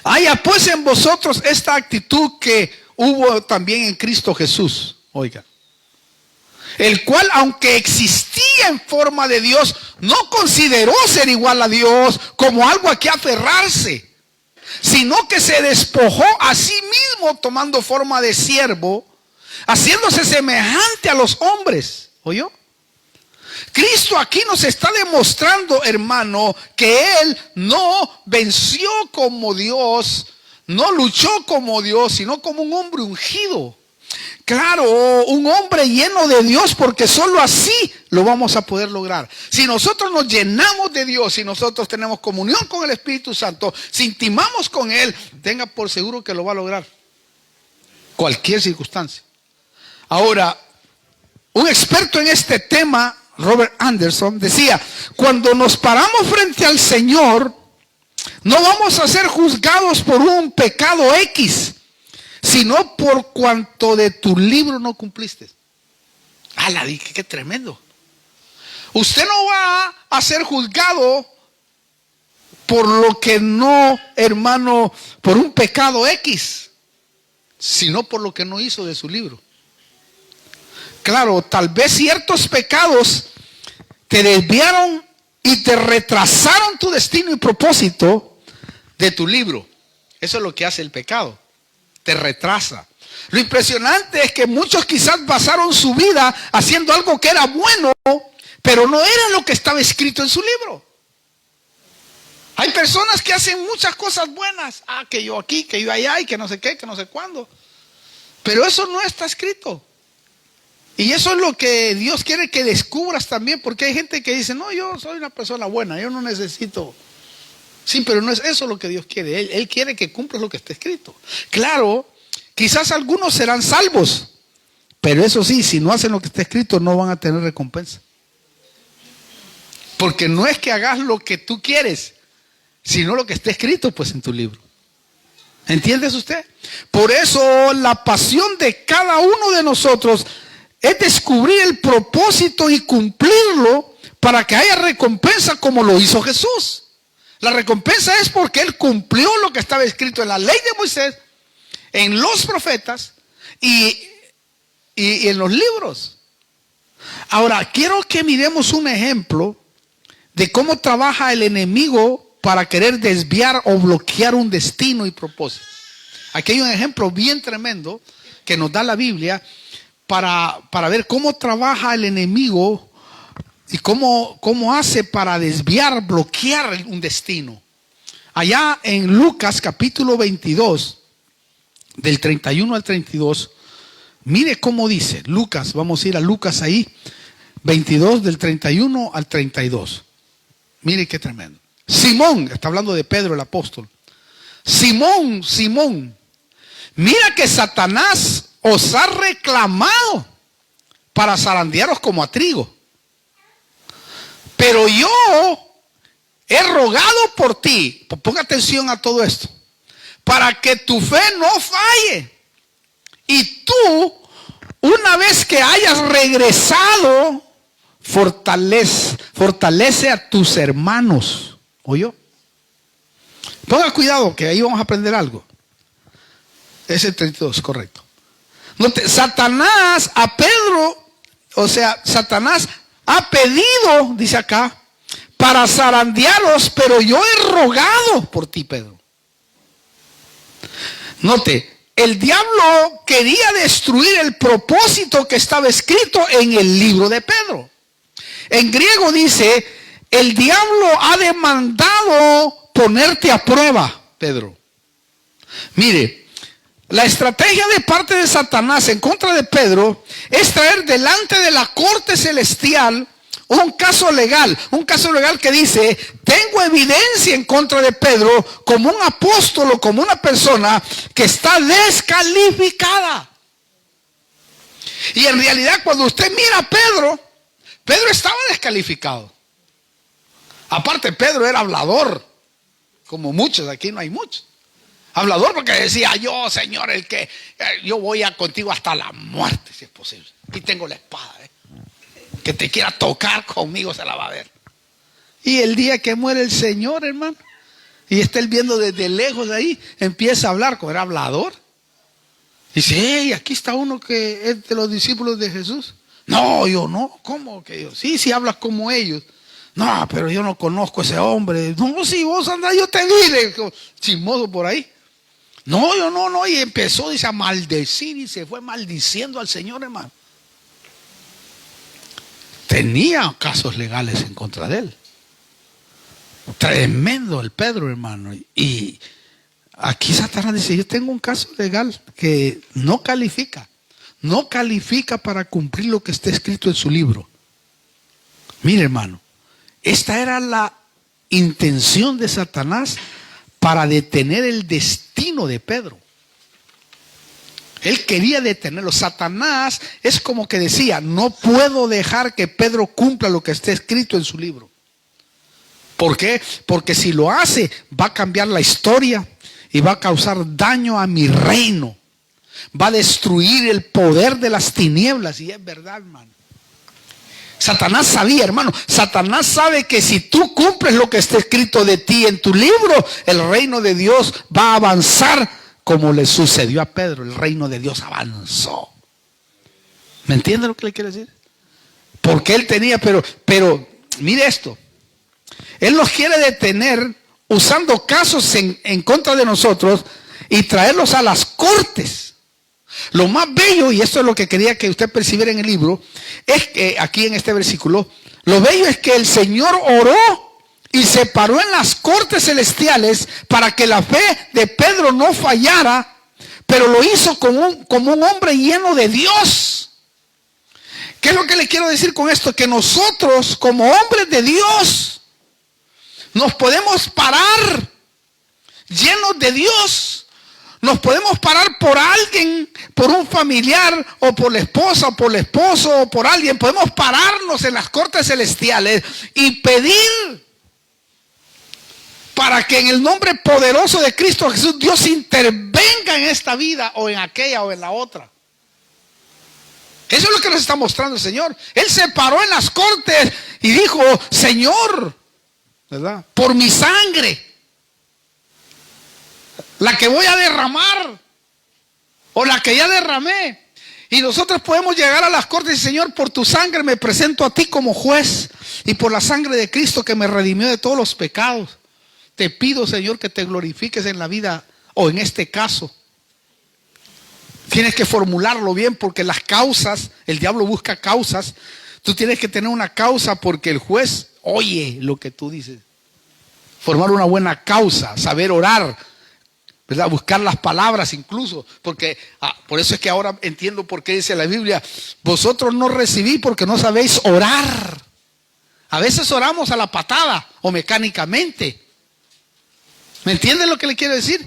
[SPEAKER 1] Haya pues en vosotros esta actitud que hubo también en Cristo Jesús. Oiga. El cual, aunque existía en forma de Dios, no consideró ser igual a Dios como algo a que aferrarse, sino que se despojó a sí mismo, tomando forma de siervo, haciéndose semejante a los hombres. ¿Oyó? Cristo aquí nos está demostrando, hermano, que Él no venció como Dios, no luchó como Dios, sino como un hombre ungido. Claro, un hombre lleno de Dios, porque solo así lo vamos a poder lograr. Si nosotros nos llenamos de Dios, si nosotros tenemos comunión con el Espíritu Santo, si intimamos con Él, tenga por seguro que lo va a lograr. Cualquier circunstancia. Ahora, un experto en este tema, Robert Anderson, decía: cuando nos paramos frente al Señor, no vamos a ser juzgados por un pecado X, sino por cuanto de tu libro no cumpliste. ¡Hala! Dije, qué tremendo. Usted no va a ser juzgado por lo que no, hermano, por un pecado X, sino por lo que no hizo de su libro. Claro, tal vez ciertos pecados te desviaron y te retrasaron tu destino y propósito de tu libro. Eso es lo que hace el pecado. Te retrasa. Lo impresionante es que muchos quizás pasaron su vida haciendo algo que era bueno, pero no era lo que estaba escrito en su libro. Hay personas que hacen muchas cosas buenas. Que yo aquí, que yo allá, y que no sé qué, que no sé cuándo. Pero eso no está escrito. Y eso es lo que Dios quiere que descubras también, porque hay gente que dice: no, yo soy una persona buena, yo no necesito. Sí, pero no es eso lo que Dios quiere. Él quiere que cumplas lo que está escrito. Claro, quizás algunos serán salvos, Pero eso sí, si no hacen lo que está escrito, no van a tener recompensa. Porque no es que hagas lo que tú quieres, sino lo que está escrito pues en tu libro. ¿Entiendes usted? Por eso la pasión de cada uno de nosotros es descubrir el propósito y cumplirlo para que haya recompensa como lo hizo Jesús. La recompensa es porque Él cumplió lo que estaba escrito en la ley de Moisés, en los profetas y en los libros. Ahora, quiero que miremos un ejemplo de cómo trabaja el enemigo para querer desviar o bloquear un destino y propósito. Aquí hay un ejemplo bien tremendo que nos da la Biblia para ver cómo trabaja el enemigo y cómo hace para desviar, bloquear un destino. Allá en Lucas capítulo 22, del 31 al 32, mire cómo dice Lucas. Vamos a ir a Lucas ahí, 22 del 31 al 32. Mire qué tremendo. Simón, está hablando de Pedro el apóstol. Simón, Simón, mira que Satanás os ha reclamado para zarandearos como a trigo. Pero yo he rogado por ti, ponga atención a todo esto, para que tu fe no falle. Y tú, una vez que hayas regresado, fortalece a tus hermanos. ¿Oyó? Ponga cuidado que ahí vamos a aprender algo. Es el 32, correcto. Satanás a Pedro, o sea, Satanás ha pedido, dice acá, para zarandearos, pero yo he rogado por ti, Pedro. Note, el diablo quería destruir el propósito que estaba escrito en el libro de Pedro. En griego dice, el diablo ha demandado ponerte a prueba, Pedro. Mire, la estrategia de parte de Satanás en contra de Pedro es traer delante de la corte celestial un caso legal que dice, tengo evidencia en contra de Pedro como un apóstol o como una persona que está descalificada. Y en realidad cuando usted mira a Pedro estaba descalificado. Aparte, Pedro era hablador, como muchos, aquí no hay muchos. Hablador porque decía, yo, Señor, yo voy contigo hasta la muerte, si es posible. Aquí tengo la espada, que te quiera tocar conmigo se la va a ver. Y el día que muere el Señor, hermano, y está él viendo desde lejos de ahí, empieza a hablar, como era hablador. Dice, hey, aquí está uno que es de los discípulos de Jesús. No, yo no, ¿cómo que yo? Sí, hablas como ellos. No, pero yo no conozco a ese hombre. No, si vos andás, yo te vi, chismoso por ahí. No, yo no, y empezó, dice, a maldecir y se fue maldiciendo al Señor, hermano. Tenía casos legales en contra de él. Tremendo el Pedro, hermano. Y aquí Satanás dice, yo tengo un caso legal que no califica para cumplir lo que está escrito en su libro. Mire, hermano, esta era la intención de Satanás para detener el destino de Pedro. Él quería detenerlo. Satanás es como que decía, no puedo dejar que Pedro cumpla lo que está escrito en su libro. ¿Por qué? Porque si lo hace, va a cambiar la historia y va a causar daño a mi reino. Va a destruir el poder de las tinieblas. Y es verdad, hermano. Satanás sabía, hermano. Satanás sabe que si tú cumples lo que está escrito de ti en tu libro, el reino de Dios va a avanzar. Como le sucedió a Pedro, el reino de Dios avanzó. ¿Me entiende lo que le quiero decir? Porque él tenía, pero mire esto. Él nos quiere detener usando casos en contra de nosotros y traerlos a las cortes. Lo más bello, y esto es lo que quería que usted percibiera en el libro, es que aquí en este versículo, lo bello es que el Señor oró y se paró en las cortes celestiales para que la fe de Pedro no fallara, pero lo hizo como un hombre lleno de Dios. ¿Qué es lo que le quiero decir con esto? Que nosotros, como hombres de Dios, nos podemos parar llenos de Dios, Nos podemos parar por alguien, por un familiar, o por la esposa, o por el esposo, o por alguien. Podemos pararnos en las cortes celestiales y pedir para que en el nombre poderoso de Cristo Jesús, Dios intervenga en esta vida, o en aquella, o en la otra. Eso es lo que nos está mostrando el Señor. Él se paró en las cortes y dijo: Señor, ¿verdad?, por mi sangre, la que voy a derramar, o la que ya derramé. Y nosotros podemos llegar a las cortes y: Señor, por tu sangre me presento a ti como juez, y por la sangre de Cristo que me redimió de todos los pecados, te pido, Señor, que te glorifiques en la vida, o en este caso. Tienes que formularlo bien, porque las causas, el diablo busca causas. Tú tienes que tener una causa, porque el juez oye lo que tú dices. Formar una buena causa, saber orar, ¿verdad?, buscar las palabras incluso, porque por eso es que ahora entiendo por qué dice la Biblia: vosotros no recibís porque no sabéis orar. A veces oramos a la patada o mecánicamente. ¿Me entienden lo que le quiero decir?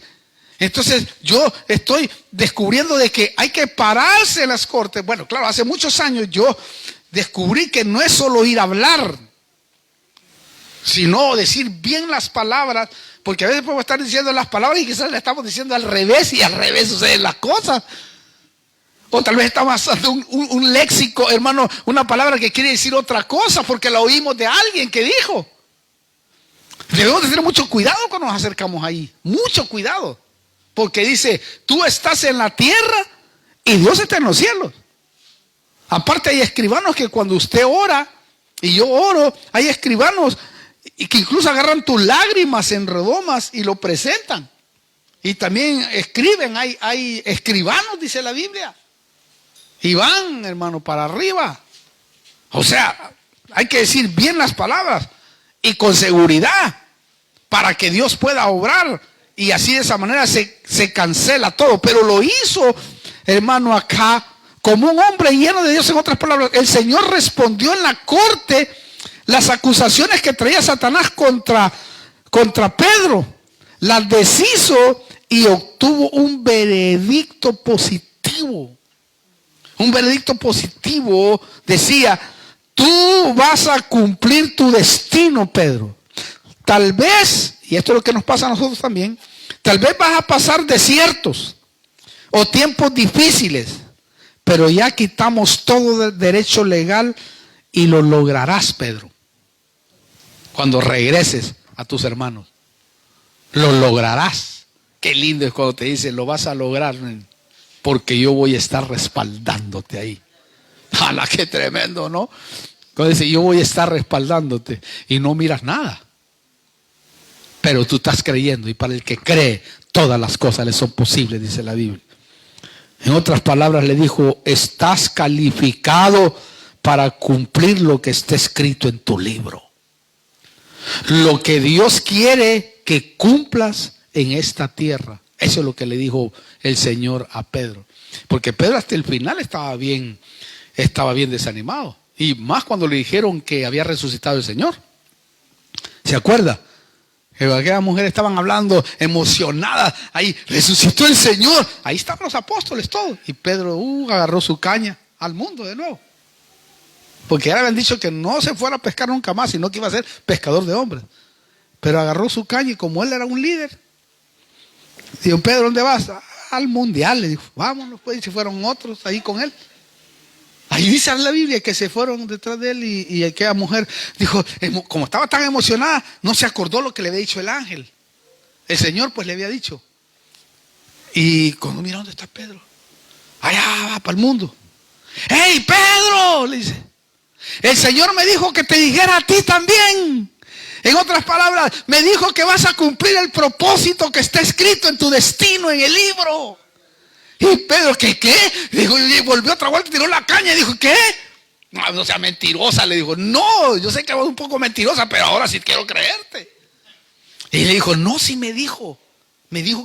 [SPEAKER 1] Entonces yo estoy descubriendo de que hay que pararse en las cortes. Bueno, claro, hace muchos años yo descubrí que no es solo ir a hablar, sino decir bien las palabras, porque a veces podemos estar diciendo las palabras y quizás le estamos diciendo al revés, y al revés suceden las cosas. O tal vez estamos usando un léxico, hermano, una palabra que quiere decir otra cosa, porque la oímos de alguien que dijo. Debemos tener mucho cuidado cuando nos acercamos ahí, mucho cuidado, porque dice: tú estás en la tierra y Dios está en los cielos. Aparte, hay escribanos que cuando usted ora y yo oro, hay escribanos y que incluso agarran tus lágrimas en redomas y lo presentan. Y también escriben, hay escribanos, dice la Biblia. Y van, hermano, para arriba. O sea, hay que decir bien las palabras y con seguridad, para que Dios pueda obrar. Y así, de esa manera, se cancela todo. Pero lo hizo, hermano, acá como un hombre lleno de Dios. En otras palabras, el Señor respondió en la corte las acusaciones que traía Satanás contra Pedro. Las deshizo y obtuvo un veredicto positivo. Un veredicto positivo decía: tú vas a cumplir tu destino, Pedro. Tal vez, y esto es lo que nos pasa a nosotros también, tal vez vas a pasar desiertos o tiempos difíciles, pero ya quitamos todo derecho legal y lo lograrás, Pedro. Cuando regreses a tus hermanos, lo lograrás. Qué lindo es cuando te dicen: lo vas a lograr, porque yo voy a estar respaldándote ahí. ¡Hala, qué tremendo!, ¿no? Cuando dice: yo voy a estar respaldándote, y no miras nada, pero tú estás creyendo, y para el que cree todas las cosas le son posibles, dice la Biblia. En otras palabras, le dijo: estás calificado para cumplir lo que está escrito en tu libro. Lo que Dios quiere que cumplas en esta tierra. Eso es lo que le dijo el Señor a Pedro. Porque Pedro hasta el final estaba bien desanimado. Y más cuando le dijeron que había resucitado el Señor. ¿Se acuerda? Que aquellas mujeres estaban hablando emocionadas. Ahí resucitó el Señor. Ahí estaban los apóstoles todos. Y Pedro agarró su caña al mundo de nuevo. Porque ya le habían dicho que no se fuera a pescar nunca más, sino que iba a ser pescador de hombres. Pero agarró su caña, y como él era un líder, dijo: Pedro, ¿dónde vas? Al mundial. Le dijo: vámonos, pues. Y se fueron otros ahí con él. Ahí dice en la Biblia que se fueron detrás de él, y aquella mujer dijo, como estaba tan emocionada, no se acordó lo que le había dicho el ángel. El Señor pues le había dicho. Y cuando mira, ¿dónde está Pedro? Allá va para el mundo. ¡Hey, Pedro!, le dice: el Señor me dijo que te dijera a ti también. En otras palabras, me dijo que vas a cumplir el propósito que está escrito en tu destino en el libro. Y Pedro, ¿qué? Dijo, y volvió otra vuelta, tiró la caña y dijo: ¿qué? No sea mentirosa, le dijo. No, yo sé que vas un poco mentirosa, pero ahora sí quiero creerte. Y le dijo: no, sí me dijo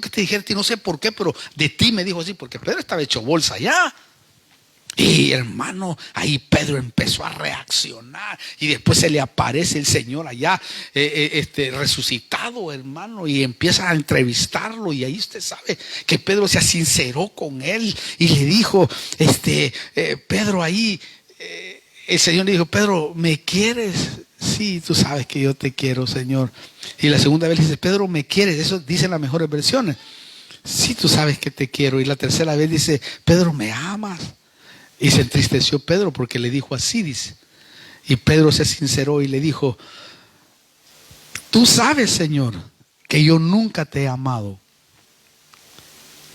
[SPEAKER 1] que te dijera a ti, no sé por qué, pero de ti me dijo así, porque Pedro estaba hecho bolsa ya. Y hermano, ahí Pedro empezó a reaccionar y después se le aparece el Señor allá resucitado, hermano, y empieza a entrevistarlo. Y ahí usted sabe que Pedro se sinceró con él y le dijo, Pedro, ahí el Señor le dijo, Pedro, ¿me quieres? Sí, tú sabes que yo te quiero, Señor. Y la segunda vez le dice, Pedro, ¿me quieres? Eso dicen las mejores versiones. Sí, tú sabes que te quiero. Y la tercera vez dice, Pedro, ¿me amas? Y se entristeció Pedro porque le dijo así, dice. Y Pedro se sinceró y le dijo, tú sabes, Señor, que yo nunca te he amado,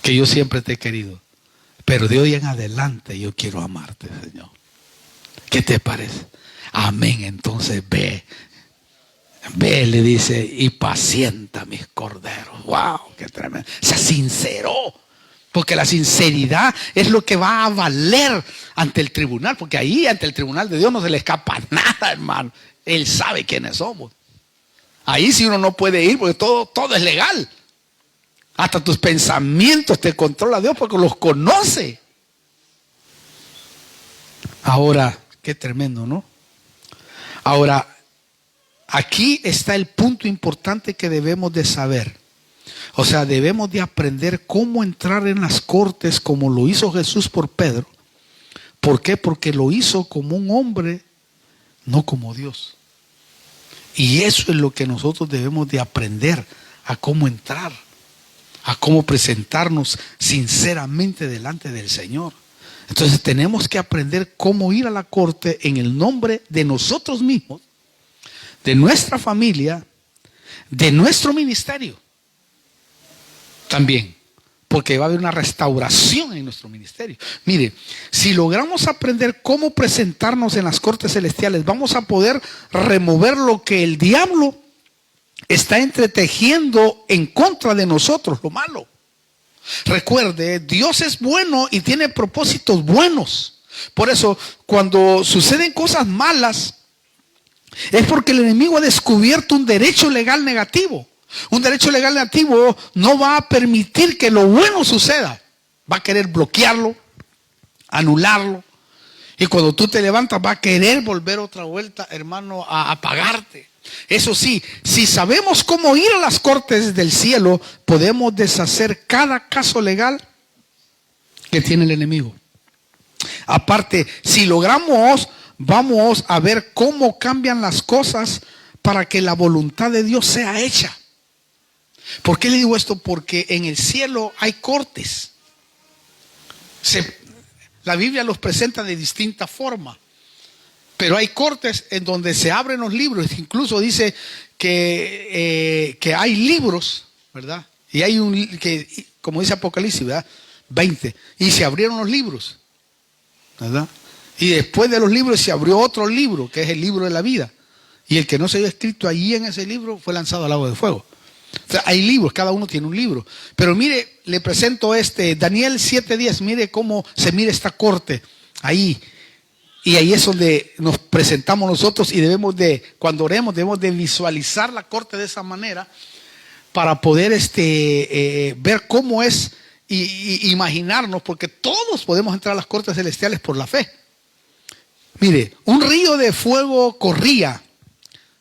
[SPEAKER 1] que yo siempre te he querido, pero de hoy en adelante yo quiero amarte, Señor. ¿Qué te parece? Amén. Entonces ve, le dice, y pacienta mis corderos. Wow, qué tremendo. Se sinceró. Porque la sinceridad es lo que va a valer ante el tribunal. Porque ahí ante el tribunal de Dios no se le escapa nada, hermano. Él sabe quiénes somos. Ahí sí uno no puede ir porque todo es legal. Hasta tus pensamientos te controla Dios porque los conoce. Ahora, qué tremendo, ¿no? Ahora, aquí está el punto importante que debemos de saber. O sea, debemos de aprender cómo entrar en las cortes como lo hizo Jesús por Pedro. ¿Por qué? Porque lo hizo como un hombre, no como Dios. Y eso es lo que nosotros debemos de aprender, a cómo entrar, a cómo presentarnos sinceramente delante del Señor. Entonces tenemos que aprender cómo ir a la corte en el nombre de nosotros mismos, de nuestra familia, de nuestro ministerio. También, porque va a haber una restauración en nuestro ministerio. Mire, si logramos aprender cómo presentarnos en las cortes celestiales, vamos a poder remover lo que el diablo está entretejiendo en contra de nosotros, lo malo. Recuerde, Dios es bueno y tiene propósitos buenos. Por eso, cuando suceden cosas malas, es porque el enemigo ha descubierto un derecho legal negativo. Un derecho legal negativo no va a permitir que lo bueno suceda. Va a querer bloquearlo, anularlo. Y cuando tú te levantas va a querer volver otra vuelta, hermano, a apagarte. Eso sí, si sabemos cómo ir a las cortes del cielo, podemos deshacer cada caso legal que tiene el enemigo. Aparte, si logramos, vamos a ver cómo cambian las cosas para que la voluntad de Dios sea hecha. ¿Por qué le digo esto? Porque en el cielo hay cortes. La Biblia los presenta de distinta forma. Pero hay cortes en donde se abren los libros. Incluso dice que hay libros, ¿verdad? Y hay como dice Apocalipsis, ¿verdad? 20. Y se abrieron los libros, ¿verdad? Y después de los libros se abrió otro libro, que es el libro de la vida. Y el que no se había escrito allí en ese libro fue lanzado al lago de fuego. O sea, hay libros, cada uno tiene un libro. Pero mire, le presento Daniel 7:10. Mire cómo se mira esta corte ahí. Y ahí es donde nos presentamos nosotros y cuando oremos, debemos de visualizar la corte de esa manera para poder ver cómo es y imaginarnos, porque todos podemos entrar a las cortes celestiales por la fe. Mire, un río de fuego corría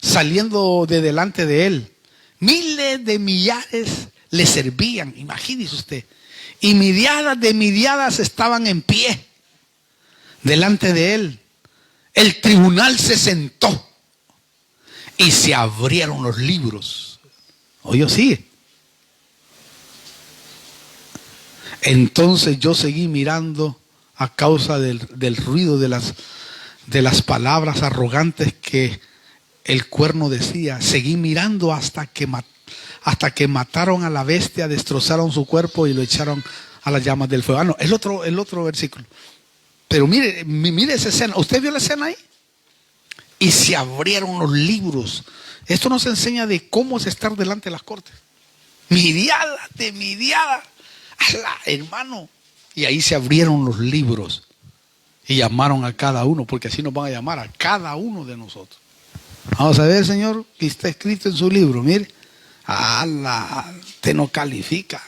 [SPEAKER 1] saliendo de delante de él. Miles de millares le servían, imagínese usted. Y milladas estaban en pie delante de él. El tribunal se sentó y se abrieron los libros. Oye, sí. Entonces yo seguí mirando a causa del ruido de las palabras arrogantes que el cuerno decía. Seguí mirando hasta que mataron a la bestia, destrozaron su cuerpo y lo echaron a las llamas del fuego. No, el otro versículo. Pero mire esa escena. ¿Usted vio la escena ahí? Y se abrieron los libros. Esto nos enseña de cómo es estar delante de las cortes. Midiada. Hermano. Y ahí se abrieron los libros. Y llamaron a cada uno, porque así nos van a llamar a cada uno de nosotros. Vamos a ver, Señor, que está escrito en su libro. Mire. Te no califica.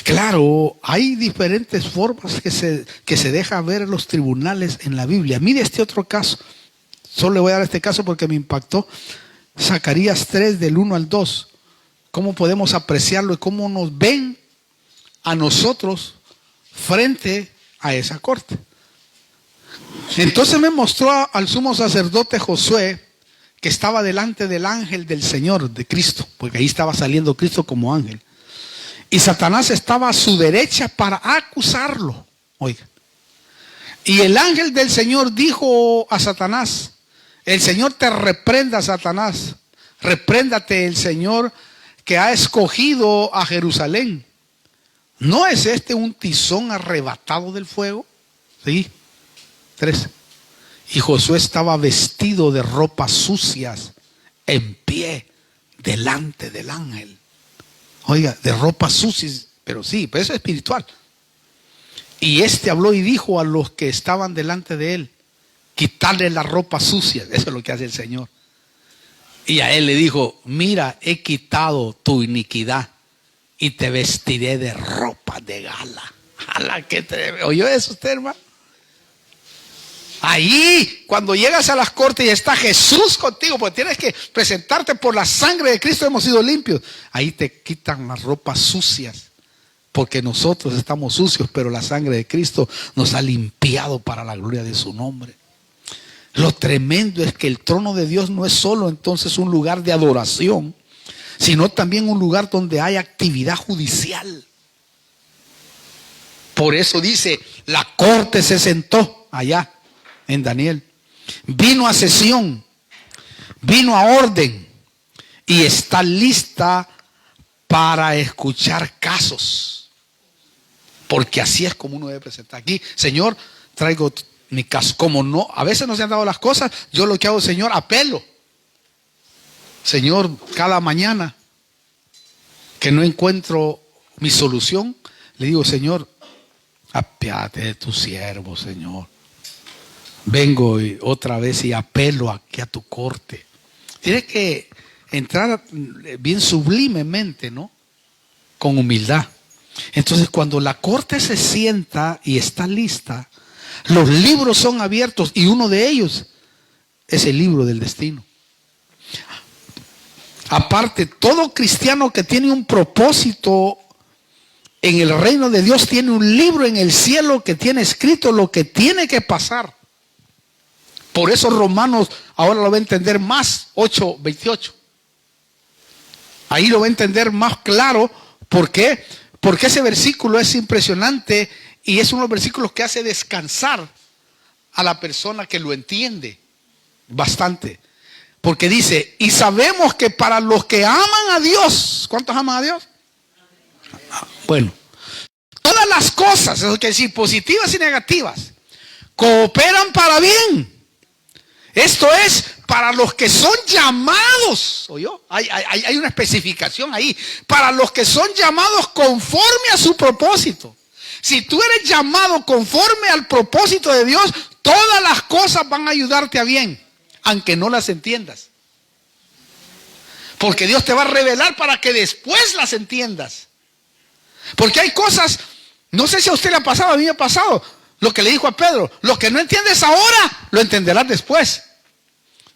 [SPEAKER 1] Claro, hay diferentes formas que se deja ver en los tribunales en la Biblia. Mire este otro caso. Solo le voy a dar este caso porque me impactó. Zacarías 3 del 1 al 2. ¿Cómo podemos apreciarlo y cómo nos ven a nosotros frente a esa corte? Entonces me mostró al sumo sacerdote Josué que estaba delante del ángel del Señor, de Cristo, porque ahí estaba saliendo Cristo como ángel. Y Satanás estaba a su derecha para acusarlo. Oiga. Y el ángel del Señor dijo a Satanás: el Señor te reprenda, Satanás. Repréndate el Señor que ha escogido a Jerusalén. ¿No es este un tizón arrebatado del fuego? Sí. 3. Y Josué estaba vestido de ropas sucias, en pie, delante del ángel. Oiga, de ropas sucias, pero sí, pero eso es espiritual. Y este habló y dijo a los que estaban delante de él: quitarle las ropas sucias. Eso es lo que hace el Señor. Y a él le dijo: mira, he quitado tu iniquidad y te vestiré de ropa de gala. ¡Hala, qué tremendo! ¿Oyó eso usted, hermano? Ahí, cuando llegas a las cortes y está Jesús contigo, pues tienes que presentarte por la sangre de Cristo, hemos sido limpios. Ahí te quitan las ropas sucias, porque nosotros estamos sucios, pero la sangre de Cristo nos ha limpiado para la gloria de su nombre. Lo tremendo es que el trono de Dios no es solo entonces un lugar de adoración, sino también un lugar donde hay actividad judicial. Por eso dice, la corte se sentó allá en Daniel. Vino a sesión, vino a orden y está lista para escuchar casos. Porque así es como uno debe presentar. Aquí, Señor, traigo mi caso. Como no, a veces no se han dado las cosas, yo lo que hago, Señor, apelo. Señor, cada mañana que no encuentro mi solución, le digo: Señor, apiádate de tu siervo, Señor. Vengo otra vez y apelo aquí a tu corte. Tienes que entrar bien sublimemente, ¿no? Con humildad. Entonces, cuando la corte se sienta y está lista, los libros son abiertos y uno de ellos es el libro del destino. Aparte, todo cristiano que tiene un propósito en el reino de Dios tiene un libro en el cielo que tiene escrito lo que tiene que pasar. Por eso Romanos ahora lo va a entender más, 8:28. Ahí lo va a entender más claro. ¿Por qué? Porque ese versículo es impresionante y es uno de los versículos que hace descansar a la persona que lo entiende bastante. Porque dice: y sabemos que para los que aman a Dios, ¿cuántos aman a Dios? Bueno, todas las cosas, es decir, positivas y negativas, cooperan para bien. Esto es para los que son llamados. ¿Oyó? Hay una especificación ahí. Para los que son llamados conforme a su propósito. Si tú eres llamado conforme al propósito de Dios, todas las cosas van a ayudarte a bien, aunque no las entiendas. Porque Dios te va a revelar para que después las entiendas. Porque hay cosas, no sé si a usted le ha pasado, a mí me ha pasado. Lo que le dijo a Pedro: lo que no entiendes ahora, lo entenderás después.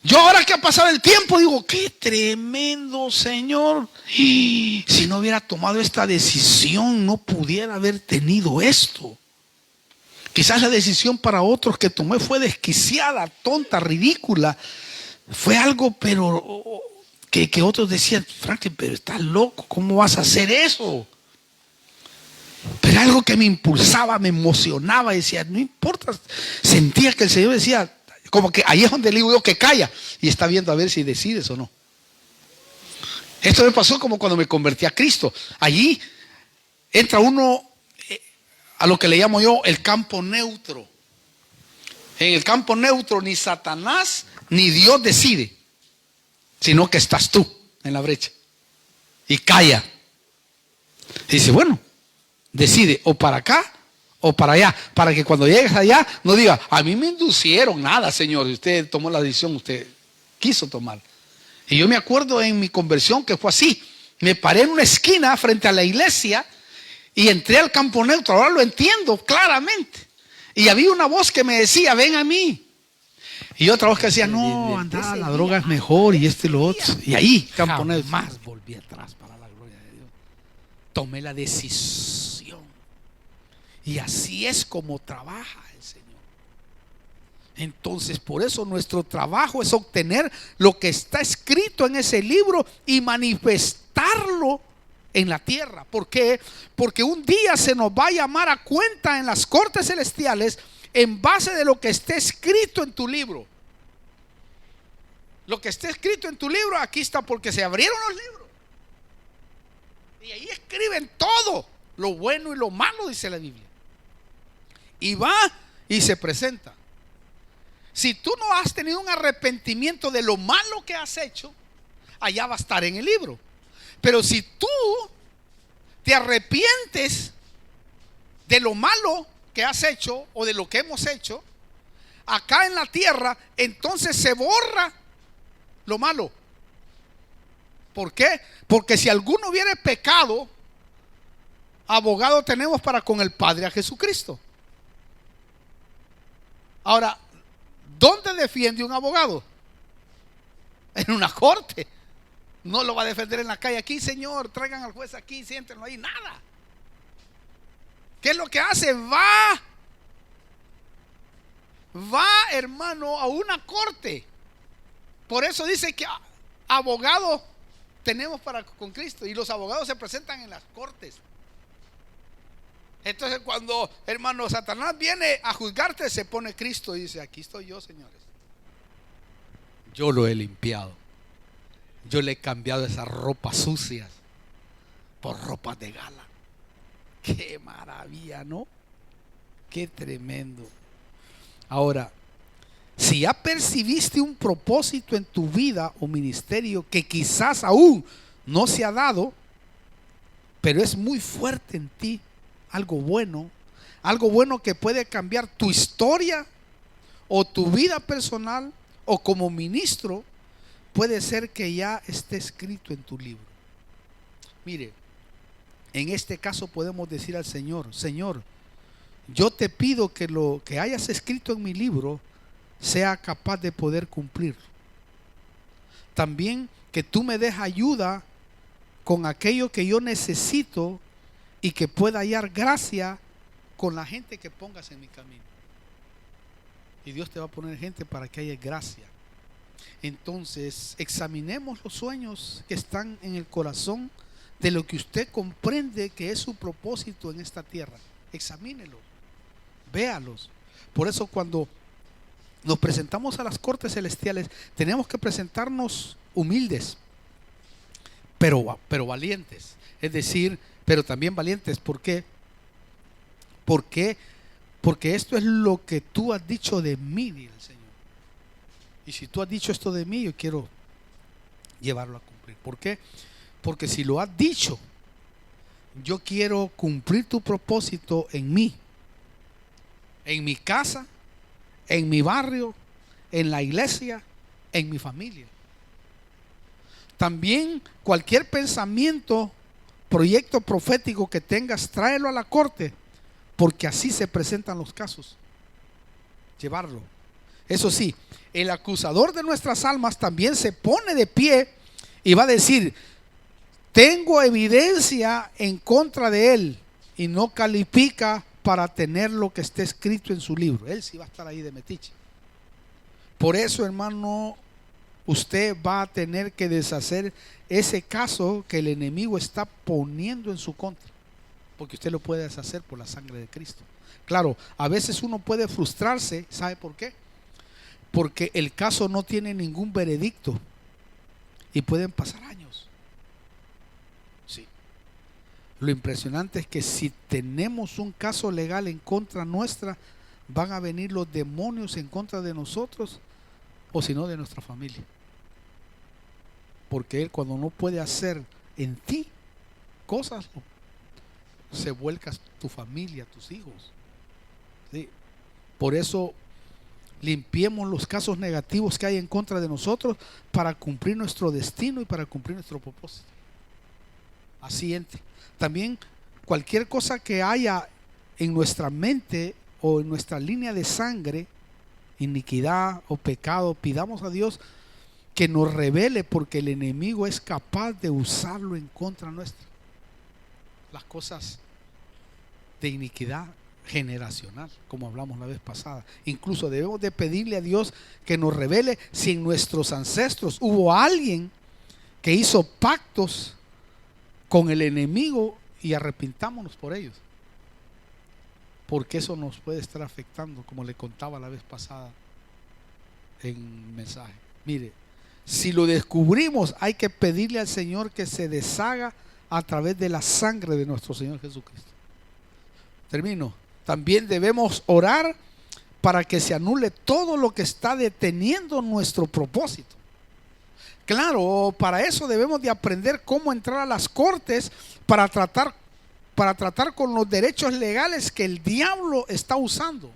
[SPEAKER 1] Yo ahora que ha pasado el tiempo digo: qué tremendo, Señor. Y si no hubiera tomado esta decisión, no pudiera haber tenido esto. Quizás la decisión para otros que tomé fue desquiciada, tonta, ridícula. Fue algo, pero que otros decían: Franklin, pero estás loco, ¿cómo vas a hacer eso? Pero algo que me impulsaba, me emocionaba, y decía: no importa. Sentía que el Señor decía, como que ahí es donde le digo yo que calla, y está viendo a ver si decides o no. Esto me pasó como cuando me convertí a Cristo. Allí entra uno a lo que le llamo yo el campo neutro. En el campo neutro ni Satanás ni Dios decide, sino que estás tú en la brecha. Y calla. Y dice: bueno, decide o para acá o para allá, para que cuando llegues allá no diga: a mí me inducieron. Nada, Señor, usted tomó la decisión, usted quiso tomar. Y yo me acuerdo en mi conversión que fue así. Me paré en una esquina frente a la iglesia Y entré al campo neutro, ahora lo entiendo claramente. Y había una voz que me decía, ven a mí. Y otra voz que decía, no, anda, la droga es mejor y esto y lo otro. Y ahí, campo neutro. Jamás volví atrás para la gloria de Dios. Tomé la decisión. Y así es como trabaja el Señor. Entonces, por eso nuestro trabajo es obtener lo que está escrito en ese libro y manifestarlo en la tierra. ¿Por qué? Porque un día se nos va a llamar a cuenta en las cortes celestiales en base de lo que esté escrito en tu libro. Lo que esté escrito en tu libro, aquí está, porque se abrieron los libros. Y ahí escriben todo, lo bueno y lo malo, dice la Biblia. Y va y se presenta. Si tú no has tenido un arrepentimiento de lo malo que has hecho, allá va a estar en el libro. Pero si tú te arrepientes de lo malo que has hecho o de lo que hemos hecho acá en la tierra, entonces se borra lo malo. ¿Por qué? Porque si alguno hubiere pecado, abogado tenemos para con el Padre, a Jesucristo. Ahora, ¿dónde defiende un abogado? En una corte. No lo va a defender en la calle. Aquí, señor, traigan al juez aquí, siéntenlo ahí. Nada. ¿Qué es lo que hace? Va, hermano, a una corte. Por eso dice que abogado tenemos para con Cristo. Y los abogados se presentan en las cortes. Entonces cuando, hermano, Satanás viene a juzgarte, se pone Cristo y dice, aquí estoy yo, señores. Yo lo he limpiado. Yo le he cambiado esas ropas sucias por ropas de gala. Qué maravilla, ¿no? Qué tremendo. Ahora, si ya percibiste un propósito en tu vida o ministerio que quizás aún no se ha dado, pero es muy fuerte en ti, algo bueno que puede cambiar tu historia o tu vida personal o como ministro, puede ser que ya esté escrito en tu libro. Mire, en este caso podemos decir al Señor, Señor, yo te pido que lo que hayas escrito en mi libro sea capaz de poder cumplirlo. También que tú me des ayuda con aquello que yo necesito y que pueda hallar gracia con la gente que pongas en mi camino. Y Dios te va a poner gente para que haya gracia. Entonces, examinemos los sueños que están en el corazón de lo que usted comprende que es su propósito en esta tierra. Examínelos, véalos. Por eso cuando nos presentamos a las cortes celestiales, tenemos que presentarnos humildes, pero valientes. Es decir, pero también valientes. ¿Por qué? Porque esto es lo que tú has dicho de mí, dice el Señor. Y si tú has dicho esto de mí, yo quiero llevarlo a cumplir. ¿Por qué? Porque si lo has dicho, yo quiero cumplir tu propósito en mí, en mi casa, en mi barrio, en la iglesia, en mi familia. También cualquier pensamiento, proyecto profético que tengas, tráelo a la corte, porque así se presentan los casos. Llevarlo. Eso sí, el acusador de nuestras almas también se pone de pie y va a decir, tengo evidencia en contra de él, y no califica para tener lo que esté escrito en su libro. Él sí va a estar ahí de metiche. Por eso, hermano, usted va a tener que deshacer ese caso que el enemigo está poniendo en su contra, porque usted lo puede deshacer por la sangre de Cristo. Claro, a veces uno puede frustrarse. ¿Sabe por qué? Porque el caso no tiene ningún veredicto y pueden pasar años. Sí. Lo impresionante es que si tenemos un caso legal en contra nuestra, van a venir los demonios en contra de nosotros, o si no, de nuestra familia. Porque él, cuando no puede hacer en ti cosas, se vuelca tu familia, tus hijos. ¿Sí? Por eso limpiemos los casos negativos que hay en contra de nosotros para cumplir nuestro destino y para cumplir nuestro propósito. Así entre. También cualquier cosa que haya en nuestra mente o en nuestra línea de sangre, iniquidad o pecado, pidamos a Dios que nos revele, porque el enemigo es capaz de usarlo en contra nuestra. Las cosas de iniquidad generacional, como hablamos la vez pasada. Incluso debemos de pedirle a Dios que nos revele si en nuestros ancestros hubo alguien que hizo pactos con el enemigo, y arrepintámonos por ellos, porque eso nos puede estar afectando, como le contaba la vez pasada en mensaje. Mire, si lo descubrimos, hay que pedirle al Señor que se deshaga a través de la sangre de nuestro Señor Jesucristo. Termino. También debemos orar para que se anule todo lo que está deteniendo nuestro propósito. Claro, para eso debemos de aprender cómo entrar a las cortes para tratar con los derechos legales que el diablo está usando.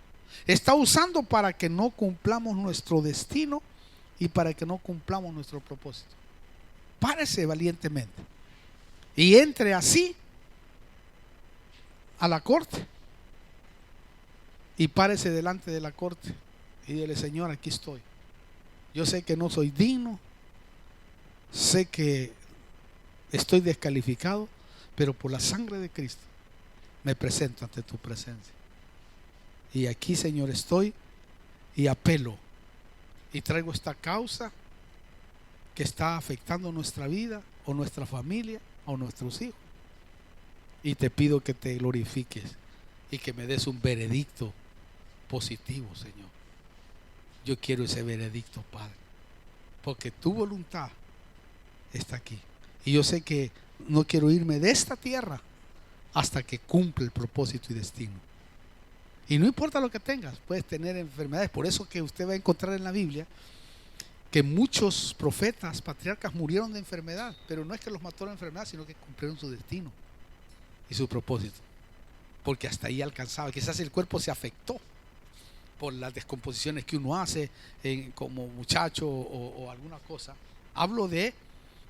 [SPEAKER 1] Está usando para que no cumplamos nuestro destino y para que no cumplamos nuestro propósito. Párese valientemente y entre así a la corte, y párese delante de la corte y dile: Señor, aquí estoy. Yo sé que no soy digno, sé que estoy descalificado, pero por la sangre de Cristo me presento ante tu presencia. Y aquí, Señor, estoy y apelo y traigo esta causa que está afectando nuestra vida o nuestra familia o nuestros hijos. Y te pido que te glorifiques y que me des un veredicto positivo, Señor. Yo quiero ese veredicto, Padre, porque tu voluntad está aquí. Y yo sé que no quiero irme de esta tierra hasta que cumpla el propósito y destino. Y no importa lo que tengas, puedes tener enfermedades. Por eso que usted va a encontrar en la Biblia que muchos profetas, patriarcas murieron de enfermedad, pero no es que los mató la enfermedad, sino que cumplieron su destino y su propósito, porque hasta ahí alcanzaba. Quizás el cuerpo se afectó por las descomposiciones que uno hace como muchacho o alguna cosa. Hablo de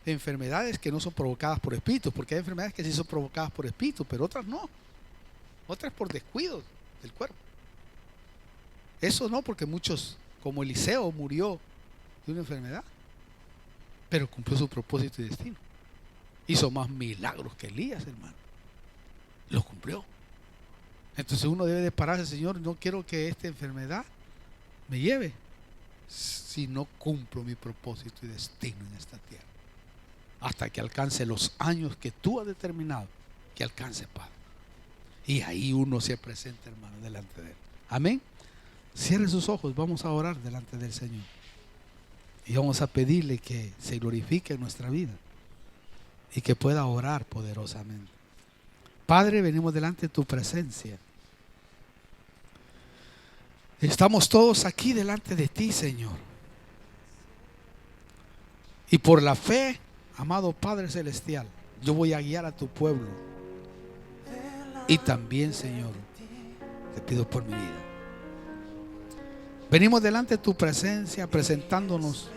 [SPEAKER 1] enfermedades que no son provocadas por espíritus, porque hay enfermedades que sí son provocadas por espíritus, pero otras no. Otras por descuidos del cuerpo. Eso no, porque muchos, como Eliseo, murió de una enfermedad, pero cumplió su propósito y destino. Hizo más milagros que Elías, hermano. Los cumplió. Entonces uno debe de pararse: Señor, no quiero que esta enfermedad me lleve si no cumplo mi propósito y destino en esta tierra, hasta que alcance los años que tú has determinado que alcance, Padre. Y ahí uno se presenta, hermano, delante de Él. Amén. Cierre sus ojos, vamos a orar delante del Señor y vamos a pedirle que se glorifique en nuestra vida y que pueda orar poderosamente. Padre, venimos delante de tu presencia. Estamos todos aquí delante de ti, Señor. Y por la fe, amado Padre Celestial, yo voy a guiar a tu pueblo. Y también, Señor, te pido por mi vida. Venimos delante de tu presencia presentándonos